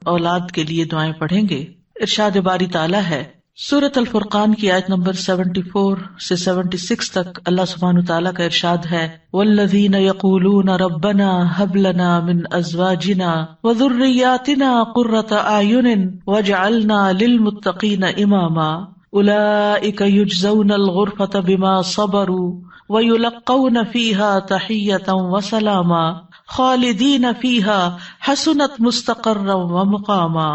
اولاد کے لیے دعائیں پڑھیں گے۔ ارشاد باری تعالیٰ ہے سورۃ الفرقان کی آیت نمبر 74 سے 76 تک، اللہ سبحانہ تعالیٰ کا ارشاد ہے والذین یقولون ربنا ھب لنا من ازواجنا وذریاتنا قرۃ اعین واجعلنا للمتقین اماما اولئک یجزون الغرفۃ بما صبروا ویلقون فیہا تحیۃ وسلاما خالدین فیہا حسنت مستقرا ومقاما۔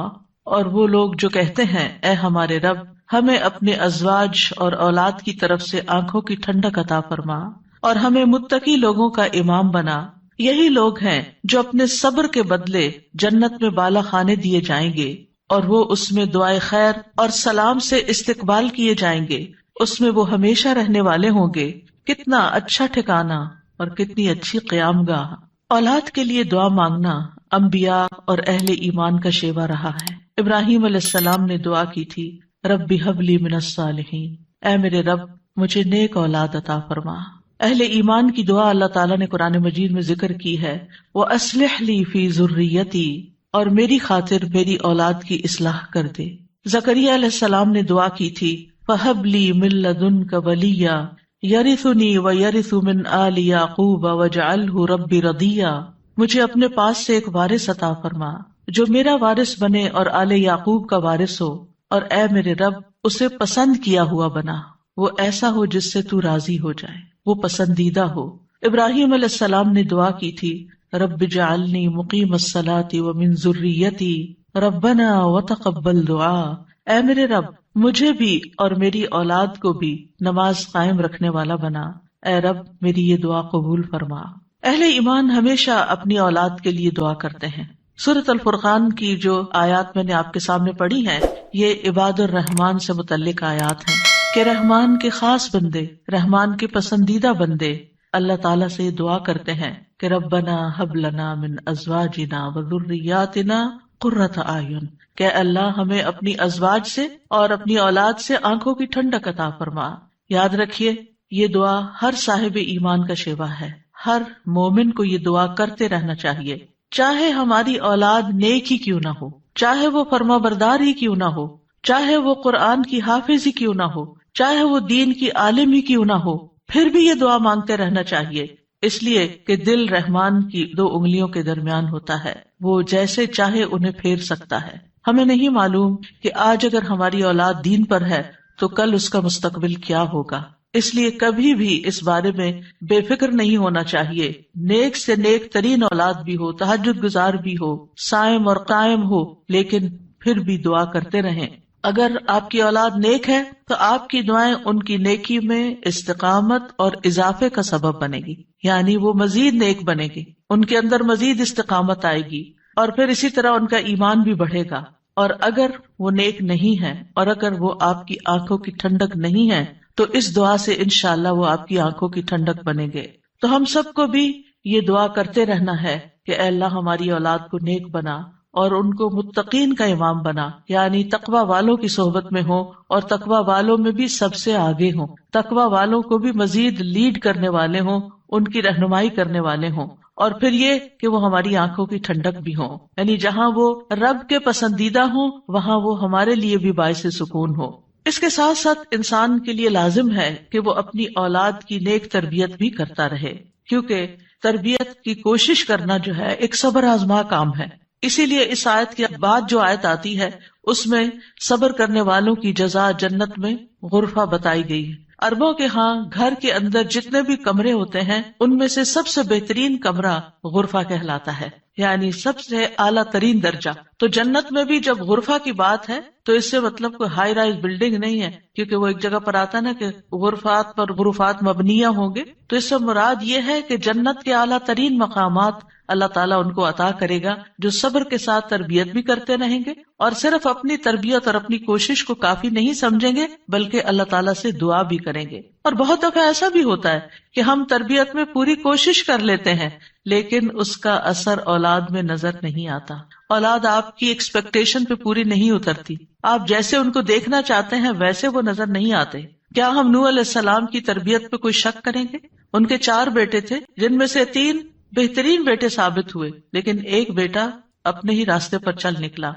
اور وہ لوگ جو کہتے ہیں اے ہمارے رب ہمیں اپنے ازواج اور اولاد کی طرف سے آنکھوں کی ٹھنڈک عطا فرما اور ہمیں متقی لوگوں کا امام بنا، یہی لوگ ہیں جو اپنے صبر کے بدلے جنت میں بالا خانے دیے جائیں گے، اور وہ اس میں دعائے خیر اور سلام سے استقبال کیے جائیں گے، اس میں وہ ہمیشہ رہنے والے ہوں گے۔ کتنا اچھا ٹھکانہ اور کتنی اچھی قیام گاہ۔ اولاد کے لیے دعا مانگنا انبیاء اور اہل ایمان کا شیوا رہا ہے۔ ابراہیم علیہ السلام نے دعا کی تھی رب ھب لی من الصالحین، اے میرے رب مجھے نیک اولاد عطا فرما۔ اہل ایمان کی دعا اللہ تعالیٰ نے قرآن مجید میں ذکر کی ہے وَأَصْلِحْ لِي فِي ذُرِّيَّتِي، اور میری خاطر میری اولاد کی اصلاح کر دے۔ زکریا علیہ السلام نے دعا کی تھی فَهَبْ لِي مِن لَّدُنْكَ وَلِيًّا يَرِثُنِي وَيَرِثُ مِنْ آلِ يَعْقُوبَ وَاجْعَلْهُ رَبِّ رَضِيًّا، مجھے اپنے پاس سے ایک وارث عطا فرما جو میرا وارث بنے اور آل یعقوب کا وارث ہو، اور اے میرے رب اسے پسند کیا ہوا بنا، وہ ایسا ہو جس سے تو راضی ہو جائے، وہ پسندیدہ ہو۔ ابراہیم علیہ السلام نے دعا کی تھی رب اجعلنی مقیم الصلاۃ ومن ذریتی ربنا وتقبل دعا، اے میرے رب مجھے بھی اور میری اولاد کو بھی نماز قائم رکھنے والا بنا، اے رب میری یہ دعا قبول فرما۔ اہل ایمان ہمیشہ اپنی اولاد کے لیے دعا کرتے ہیں۔ سورۃ الفرقان کی جو آیات میں نے آپ کے سامنے پڑھی ہیں یہ عباد الرحمان سے متعلق آیات ہیں کہ رحمان کے خاص بندے، رحمان کے پسندیدہ بندے اللہ تعالیٰ سے دعا کرتے ہیں کہ ربنا ھب لنا من ازواجنا وذریاتنا قرۃ اعین، کہ اللہ ہمیں اپنی ازواج سے اور اپنی اولاد سے آنکھوں کی ٹھنڈک عطا فرما۔ یاد رکھیے یہ دعا ہر صاحب ایمان کا شیوا ہے، ہر مومن کو یہ دعا کرتے رہنا چاہیے، چاہے ہماری اولاد نیک ہی کیوں نہ ہو، چاہے وہ فرما بردار ہی کیوں نہ ہو، چاہے وہ قرآن کی حافظ ہی کیوں نہ ہو، چاہے وہ دین کی عالم ہی کیوں نہ ہو، پھر بھی یہ دعا مانگتے رہنا چاہیے، اس لیے کہ دل رحمان کی 2 انگلیوں کے درمیان ہوتا ہے، وہ جیسے چاہے انہیں پھیر سکتا ہے۔ ہمیں نہیں معلوم کہ آج اگر ہماری اولاد دین پر ہے تو کل اس کا مستقبل کیا ہوگا، اس لیے کبھی بھی اس بارے میں بے فکر نہیں ہونا چاہیے۔ نیک سے نیک ترین اولاد بھی ہو، تہجد گزار بھی ہو، صائم اور قائم ہو، لیکن پھر بھی دعا کرتے رہیں۔ اگر آپ کی اولاد نیک ہے تو آپ کی دعائیں ان کی نیکی میں استقامت اور اضافے کا سبب بنے گی، یعنی وہ مزید نیک بنے گی، ان کے اندر مزید استقامت آئے گی، اور پھر اسی طرح ان کا ایمان بھی بڑھے گا۔ اور اگر وہ نیک نہیں ہے اور اگر وہ آپ کی آنکھوں کی ٹھنڈک نہیں ہے تو اس دعا سے انشاءاللہ وہ آپ کی آنکھوں کی ٹھنڈک بنیں گے۔ تو ہم سب کو بھی یہ دعا کرتے رہنا ہے کہ اے اللہ ہماری اولاد کو نیک بنا اور ان کو متقین کا امام بنا، یعنی تقوی والوں کی صحبت میں ہوں اور تقوی والوں میں بھی سب سے آگے ہوں، تقوی والوں کو بھی مزید لیڈ کرنے والے ہوں، ان کی رہنمائی کرنے والے ہوں، اور پھر یہ کہ وہ ہماری آنکھوں کی ٹھنڈک بھی ہوں، یعنی جہاں وہ رب کے پسندیدہ ہوں وہاں وہ ہمارے لیے بھی باعث سکون ہو۔ اس کے ساتھ ساتھ انسان کے لیے لازم ہے کہ وہ اپنی اولاد کی نیک تربیت بھی کرتا رہے، کیونکہ تربیت کی کوشش کرنا جو ہے ایک صبر آزما کام ہے۔ اسی لیے اس آیت کے بعد جو آیت آتی ہے اس میں صبر کرنے والوں کی جزا جنت میں غرفہ بتائی گئی ہے۔ عربوں کے ہاں گھر کے اندر جتنے بھی کمرے ہوتے ہیں ان میں سے سب سے بہترین کمرہ غرفہ کہلاتا ہے، یعنی سب سے اعلیٰ ترین درجہ۔ تو جنت میں بھی جب غرفہ کی بات ہے تو اس سے مطلب کوئی ہائی رائز بلڈنگ نہیں ہے، کیونکہ وہ ایک جگہ پر آتا نا کہ غرفات پر غرفات مبنیہ ہوں گے، تو اس سے مراد یہ ہے کہ جنت کے اعلیٰ ترین مقامات اللہ تعالیٰ ان کو عطا کرے گا جو صبر کے ساتھ تربیت بھی کرتے رہیں گے اور صرف اپنی تربیت اور اپنی کوشش کو کافی نہیں سمجھیں گے بلکہ اللہ تعالیٰ سے دعا بھی کریں گے۔ اور بہت دفعہ ایسا بھی ہوتا ہے کہ ہم تربیت میں پوری کوشش کر لیتے ہیں لیکن اس کا اثر اولاد میں نظر نہیں آتا، اولاد آپ کی ایکسپیکٹیشن پہ پوری نہیں اترتی، آپ جیسے ان کو دیکھنا چاہتے ہیں ویسے وہ نظر نہیں آتے۔ کیا ہم نوح علیہ السلام کی تربیت پہ کوئی شک کریں گے؟ ان کے 4 بیٹے تھے جن میں سے 3 بہترین بیٹے ثابت ہوئے، لیکن ایک بیٹا اپنے ہی راستے پر چل نکلا.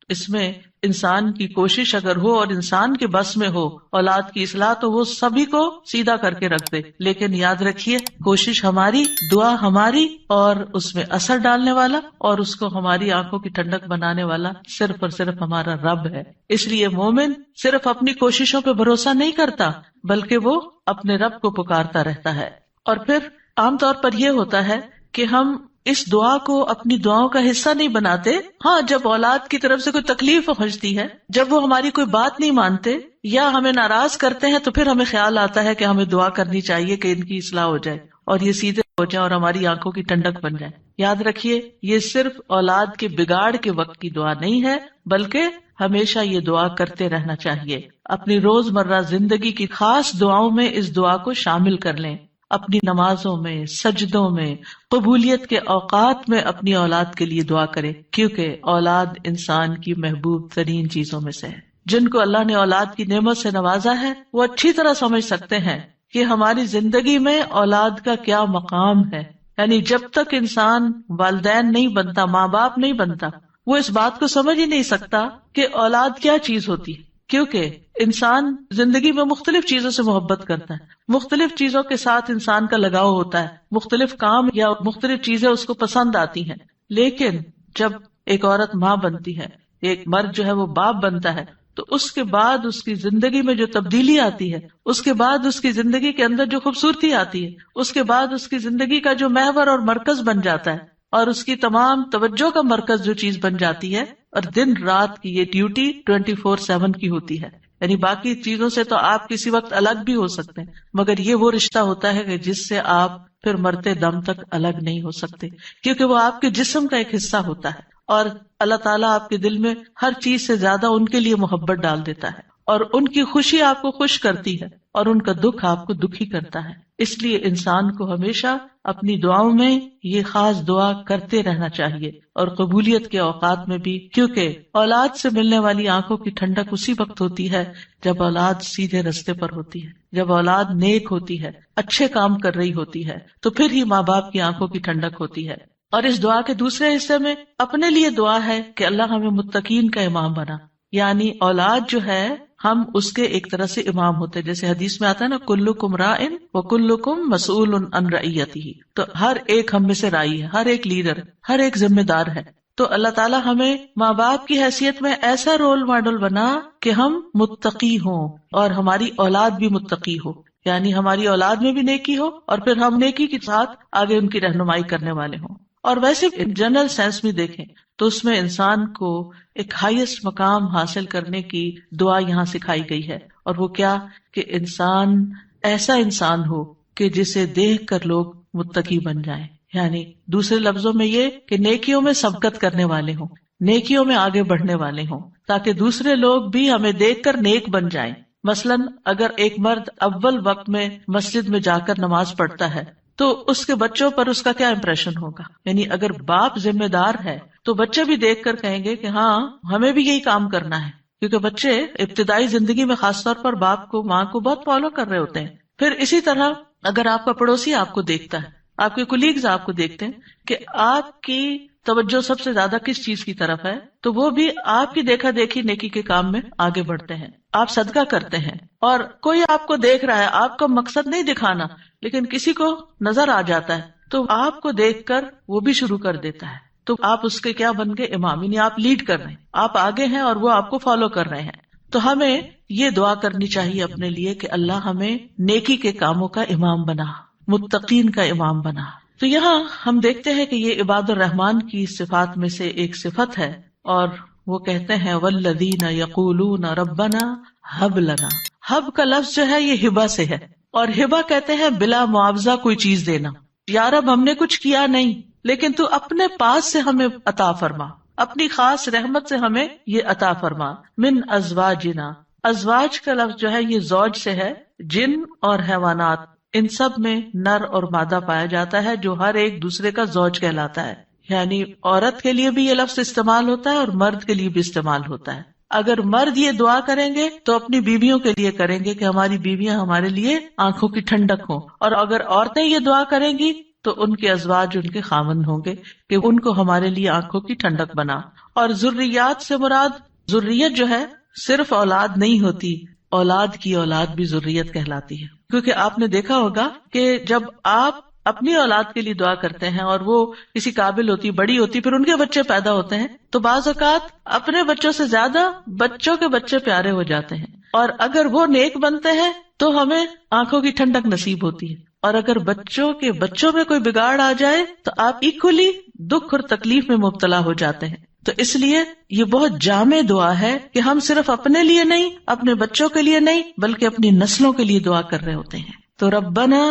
اس میں انسان کی کوشش اگر ہو اور انسان کے بس میں ہو اولاد کی اصلاح تو وہ سبھی کو سیدھا کر کے رکھ دے. لیکن یاد رکھیے کوشش ہماری، دعا ہماری، اور اس میں اثر ڈالنے والا اور اس کو ہماری آنکھوں کی ٹھنڈک بنانے والا صرف اور صرف ہمارا رب ہے. اس لیے مومن صرف اپنی کوششوں پہ بھروسہ نہیں کرتا بلکہ وہ اپنے رب کو پکارتا رہتا ہے. اور پھر عام طور پر یہ ہوتا ہے کہ ہم اس دعا کو اپنی دعاؤں کا حصہ نہیں بناتے. ہاں، جب اولاد کی طرف سے کوئی تکلیف پہنچتی ہے، جب وہ ہماری کوئی بات نہیں مانتے یا ہمیں ناراض کرتے ہیں، تو پھر ہمیں خیال آتا ہے کہ ہمیں دعا کرنی چاہیے کہ ان کی اصلاح ہو جائے اور یہ سیدھے ہو جائیں اور ہماری آنکھوں کی ٹھنڈک بن جائے. یاد رکھیے یہ صرف اولاد کے بگاڑ کے وقت کی دعا نہیں ہے بلکہ ہمیشہ یہ دعا کرتے رہنا چاہیے. اپنی روز مرہ زندگی کی خاص دعاؤں میں اس دعا کو شامل کر لیں. اپنی نمازوں میں، سجدوں میں، قبولیت کے اوقات میں اپنی اولاد کے لیے دعا کرے، کیونکہ اولاد انسان کی محبوب ترین چیزوں میں سے ہے. جن کو اللہ نے اولاد کی نعمت سے نوازا ہے وہ اچھی طرح سمجھ سکتے ہیں کہ ہماری زندگی میں اولاد کا کیا مقام ہے. یعنی جب تک انسان والدین نہیں بنتا، ماں باپ نہیں بنتا، وہ اس بات کو سمجھ ہی نہیں سکتا کہ اولاد کیا چیز ہوتی ہے. کیونکہ انسان زندگی میں مختلف چیزوں سے محبت کرتا ہے، مختلف چیزوں کے ساتھ انسان کا لگاؤ ہوتا ہے، مختلف کام یا مختلف چیزیں اس کو پسند آتی ہیں. لیکن جب ایک عورت ماں بنتی ہے، ایک مرد جو ہے وہ باپ بنتا ہے، تو اس کے بعد اس کی زندگی میں جو تبدیلی آتی ہے، اس کے بعد اس کی زندگی کے اندر جو خوبصورتی آتی ہے، اس کے بعد اس کی زندگی کا جو محور اور مرکز بن جاتا ہے اور اس کی تمام توجہ کا مرکز جو چیز بن جاتی ہے، اور دن رات کی یہ ڈیوٹی 24/7 کی ہوتی ہے. یعنی باقی چیزوں سے تو آپ کسی وقت الگ بھی ہو سکتے ہیں، مگر یہ وہ رشتہ ہوتا ہے کہ جس سے آپ پھر مرتے دم تک الگ نہیں ہو سکتے، کیونکہ وہ آپ کے جسم کا ایک حصہ ہوتا ہے. اور اللہ تعالیٰ آپ کے دل میں ہر چیز سے زیادہ ان کے لیے محبت ڈال دیتا ہے، اور ان کی خوشی آپ کو خوش کرتی ہے اور ان کا دکھ آپ کو دکھی کرتا ہے. اس لیے انسان کو ہمیشہ اپنی دعاؤں میں یہ خاص دعا کرتے رہنا چاہیے، اور قبولیت کے اوقات میں بھی، کیونکہ اولاد سے ملنے والی آنکھوں کی ٹھنڈک اسی وقت ہوتی ہے جب اولاد سیدھے رستے پر ہوتی ہے، جب اولاد نیک ہوتی ہے، اچھے کام کر رہی ہوتی ہے، تو پھر ہی ماں باپ کی آنکھوں کی ٹھنڈک ہوتی ہے. اور اس دعا کے دوسرے حصے میں اپنے لیے دعا ہے کہ اللہ ہمیں متقین کا امام بنا. یعنی اولاد جو ہے ہم اس کے ایک طرح سے امام ہوتے ہیں، جیسے حدیث میں آتا ہے نا، کلکم راعٍ وکلکم مسئول عن رعیتہ. تو ہر ایک ہم میں سے راعی ہے، ہر ایک لیڈر، ہر ایک ذمہ دار ہے. تو اللہ تعالیٰ ہمیں ماں باپ کی حیثیت میں ایسا رول ماڈل بنا کہ ہم متقی ہوں اور ہماری اولاد بھی متقی ہو. یعنی ہماری اولاد میں بھی نیکی ہو اور پھر ہم نیکی کے ساتھ آگے ان کی رہنمائی کرنے والے ہوں. اور ویسے جنرل سینس میں دیکھیں تو اس میں انسان کو ایک ہائیسٹ مقام حاصل کرنے کی دعا یہاں سکھائی گئی ہے، اور وہ کیا کہ انسان ایسا انسان ہو کہ جسے دیکھ کر لوگ متقی بن جائیں. یعنی دوسرے لفظوں میں یہ کہ نیکیوں میں سبقت کرنے والے ہوں، نیکیوں میں آگے بڑھنے والے ہوں، تاکہ دوسرے لوگ بھی ہمیں دیکھ کر نیک بن جائیں. مثلاً اگر ایک مرد اول وقت میں مسجد میں جا کر نماز پڑھتا ہے تو اس کے بچوں پر اس کا کیا امپریشن ہوگا. یعنی اگر باپ ذمہ دار ہے تو بچے بھی دیکھ کر کہیں گے کہ ہاں ہمیں بھی یہی کام کرنا ہے، کیونکہ بچے ابتدائی زندگی میں خاص طور پر باپ کو، ماں کو بہت فالو کر رہے ہوتے ہیں. پھر اسی طرح اگر آپ کا پڑوسی آپ کو دیکھتا ہے، آپ کے کولیگز آپ کو دیکھتے ہیں کہ آپ کی توجہ سب سے زیادہ کس چیز کی طرف ہے، تو وہ بھی آپ کی دیکھا دیکھی نیکی کے کام میں آگے بڑھتے ہیں. آپ صدقہ کرتے ہیں اور کوئی آپ کو دیکھ رہا ہے، آپ کا مقصد نہیں دکھانا، لیکن کسی کو نظر آ جاتا ہے تو آپ کو دیکھ کر وہ بھی شروع کر دیتا ہے، تو آپ اس کے کیا بن گئے؟ امام. یعنی آپ لیڈ کر رہے ہیں، آپ آگے ہیں اور وہ آپ کو فالو کر رہے ہیں. تو ہمیں یہ دعا کرنی چاہیے اپنے لیے کہ اللہ ہمیں نیکی کے کاموں کا امام بنا، متقین کا امام بنا. تو یہاں ہم دیکھتے ہیں کہ یہ عباد الرحمن کی صفات میں سے ایک صفت ہے، اور وہ کہتے ہیں والذین یقولون ربنا ہب لنا. ہب کا لفظ جو ہے یہ ہبہ سے ہے، اور ہبہ کہتے ہیں بلا معاوضہ کوئی چیز دینا. یا رب ہم نے کچھ کیا نہیں، لیکن تو اپنے پاس سے ہمیں عطا فرما، اپنی خاص رحمت سے ہمیں یہ عطا فرما. من ازواجنا، ازواج کا لفظ جو ہے یہ زوج سے ہے. جن اور حیوانات ان سب میں نر اور مادہ پایا جاتا ہے جو ہر ایک دوسرے کا زوج کہلاتا ہے. یعنی عورت کے لیے بھی یہ لفظ استعمال ہوتا ہے اور مرد کے لیے بھی استعمال ہوتا ہے. اگر مرد یہ دعا کریں گے تو اپنی بیویوں کے لیے کریں گے کہ ہماری بیویاں ہمارے لیے آنکھوں کی ٹھنڈک ہوں، اور اگر عورتیں یہ دعا کریں گی تو ان کے ازواج ان کے خاوند ہوں گے کہ ان کو ہمارے لیے آنکھوں کی ٹھنڈک بنا. اور ذریات سے مراد ذریت جو ہے صرف اولاد نہیں ہوتی، اولاد کی اولاد بھی ذریت کہلاتی ہے. کیونکہ آپ نے دیکھا ہوگا کہ جب آپ اپنی اولاد کے لیے دعا کرتے ہیں اور وہ کسی قابل ہوتی، بڑی ہوتی، پھر ان کے بچے پیدا ہوتے ہیں، تو بعض اوقات اپنے بچوں سے زیادہ بچوں کے بچے پیارے ہو جاتے ہیں. اور اگر وہ نیک بنتے ہیں تو ہمیں آنکھوں کی ٹھنڈک نصیب ہوتی ہے، اور اگر بچوں کے بچوں میں کوئی بگاڑ آ جائے تو آپ ایکولی دکھ اور تکلیف میں مبتلا ہو جاتے ہیں. تو اس لیے یہ بہت جامع دعا ہے کہ ہم صرف اپنے لیے نہیں، اپنے بچوں کے لیے نہیں، بلکہ اپنی نسلوں کے لیے دعا کر رہے ہوتے ہیں. تو ربنا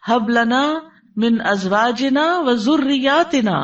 ہب لنا من ازواجنا و ذریاتنا،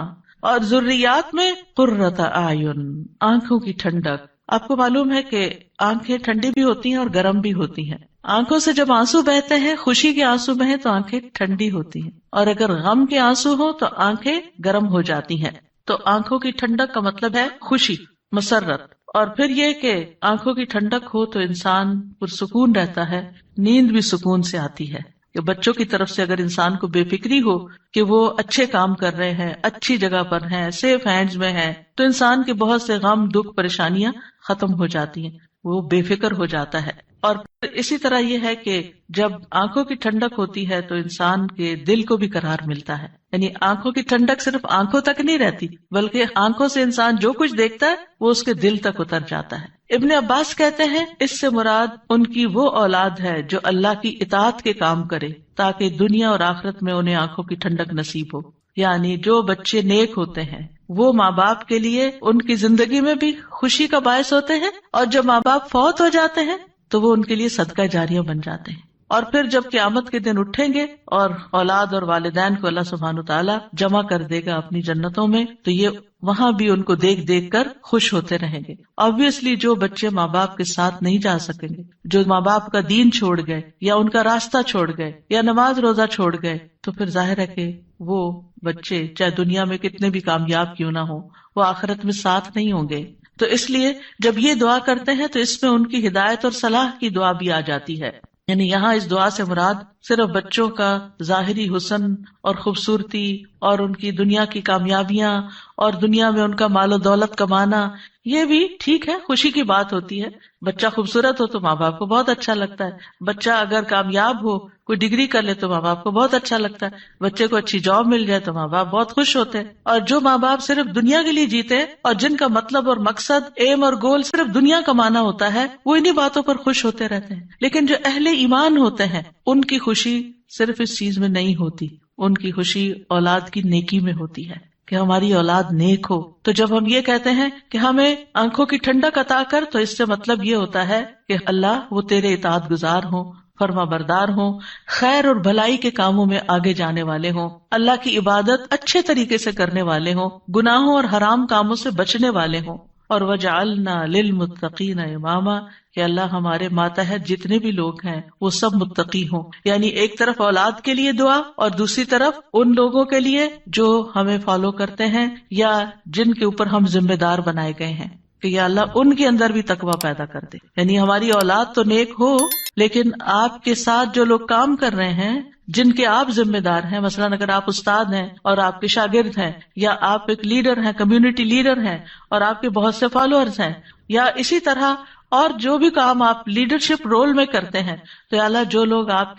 اور ذریات میں قرۃ اعین، آنکھوں کی ٹھنڈک. آپ کو معلوم ہے کہ آنکھیں ٹھنڈی بھی ہوتی ہیں اور گرم بھی ہوتی ہیں. آنکھوں سے جب آنسو بہتے ہیں، خوشی کے آنسو بہیں تو آنکھیں ٹھنڈی ہوتی ہیں، اور اگر غم کے آنسو ہوں تو آنکھیں گرم ہو جاتی ہیں. تو آنکھوں کی ٹھنڈک کا مطلب ہے خوشی، مسرت. اور پھر یہ کہ آنکھوں کی ٹھنڈک ہو تو انسان پرسکون رہتا ہے، نیند بھی سکون سے آتی ہے. کہ بچوں کی طرف سے اگر انسان کو بے فکری ہو کہ وہ اچھے کام کر رہے ہیں، اچھی جگہ پر ہیں، سیف ہینڈز میں ہیں، تو انسان کے بہت سے غم، دکھ، پریشانیاں ختم ہو جاتی ہیں، وہ بے فکر ہو جاتا ہے. اور پھر اسی طرح یہ ہے کہ جب آنکھوں کی ٹھنڈک ہوتی ہے تو انسان کے دل کو بھی قرار ملتا ہے. یعنی آنکھوں کی ٹھنڈک صرف آنکھوں تک نہیں رہتی، بلکہ آنکھوں سے انسان جو کچھ دیکھتا ہے وہ اس کے دل تک اتر جاتا ہے. ابن عباس کہتے ہیں اس سے مراد ان کی وہ اولاد ہے جو اللہ کی اطاعت کے کام کرے تاکہ دنیا اور آخرت میں انہیں آنکھوں کی ٹھنڈک نصیب ہو. یعنی جو بچے نیک ہوتے ہیں وہ ماں باپ کے لیے ان کی زندگی میں بھی خوشی کا باعث ہوتے ہیں، اور جب ماں باپ فوت ہو جاتے ہیں تو وہ ان کے لیے صدقہ جاریہ بن جاتے ہیں. اور پھر جب قیامت کے دن اٹھیں گے اور اولاد اور والدین کو اللہ سبحانہ وتعالی جمع کر دے گا اپنی جنتوں میں، تو یہ وہاں بھی ان کو دیکھ دیکھ کر خوش ہوتے رہیں گے. obviously جو بچے ماں باپ کے ساتھ نہیں جا سکیں گے، جو ماں باپ کا دین چھوڑ گئے یا ان کا راستہ چھوڑ گئے یا نماز روزہ چھوڑ گئے، تو پھر ظاہر ہے کہ وہ بچے چاہے دنیا میں کتنے بھی کامیاب کیوں نہ ہو، وہ آخرت میں ساتھ نہیں ہوں گے. تو اس لیے جب یہ دعا کرتے ہیں تو اس میں ان کی ہدایت اور صلاح کی دعا بھی آ جاتی ہے. یعنی یہاں اس دعا سے مراد صرف بچوں کا ظاہری حسن اور خوبصورتی اور ان کی دنیا کی کامیابیاں اور دنیا میں ان کا مال و دولت کمانا، یہ بھی ٹھیک ہے، خوشی کی بات ہوتی ہے. بچہ خوبصورت ہو تو ماں باپ کو بہت اچھا لگتا ہے، بچہ اگر کامیاب ہو، کوئی ڈگری کر لے تو ماں باپ کو بہت اچھا لگتا ہے، بچے کو اچھی جاب مل جائے تو ماں باپ بہت خوش ہوتے ہیں. اور جو ماں باپ صرف دنیا کے لیے جیتے اور جن کا مطلب اور مقصد، ایم اور گول صرف دنیا کمانا ہوتا ہے، وہ انہی باتوں پر خوش ہوتے رہتے ہیں. لیکن جو اہل ایمان ہوتے ہیں ان کی خوشی صرف اس چیز میں نہیں ہوتی، ان کی خوشی اولاد کی نیکی میں ہوتی ہے کہ ہماری اولاد نیک ہو. تو جب ہم یہ کہتے ہیں کہ ہمیں آنکھوں کی ٹھنڈک عطا کر، تو اس سے مطلب یہ ہوتا ہے کہ اللہ وہ تیرے اطاعت گزار ہوں، فرما بردار ہوں، خیر اور بھلائی کے کاموں میں آگے جانے والے ہوں، اللہ کی عبادت اچھے طریقے سے کرنے والے ہوں، گناہوں اور حرام کاموں سے بچنے والے ہوں. اور وجعلنا للمتقین اماما، کہ اللہ ہمارے ماتحت جتنے بھی لوگ ہیں وہ سب متقی ہوں. یعنی ایک طرف اولاد کے لیے دعا اور دوسری طرف ان لوگوں کے لیے جو ہمیں فالو کرتے ہیں یا جن کے اوپر ہم ذمہ دار بنائے گئے ہیں کہ یا اللہ ان کے اندر بھی تقویٰ پیدا کر دے. یعنی ہماری اولاد تو نیک ہو، لیکن آپ کے ساتھ جو لوگ کام کر رہے ہیں، جن کے آپ ذمہ دار ہیں، مثلاً اگر آپ استاد ہیں اور آپ کے شاگرد ہیں، یا آپ ایک لیڈر ہیں، کمیونٹی لیڈر ہیں اور آپ کے بہت سے فالوورز ہیں، یا اسی طرح اور جو بھی کام آپ لیڈرشپ رول میں کرتے ہیں، تو یا اللہ جو لوگ آپ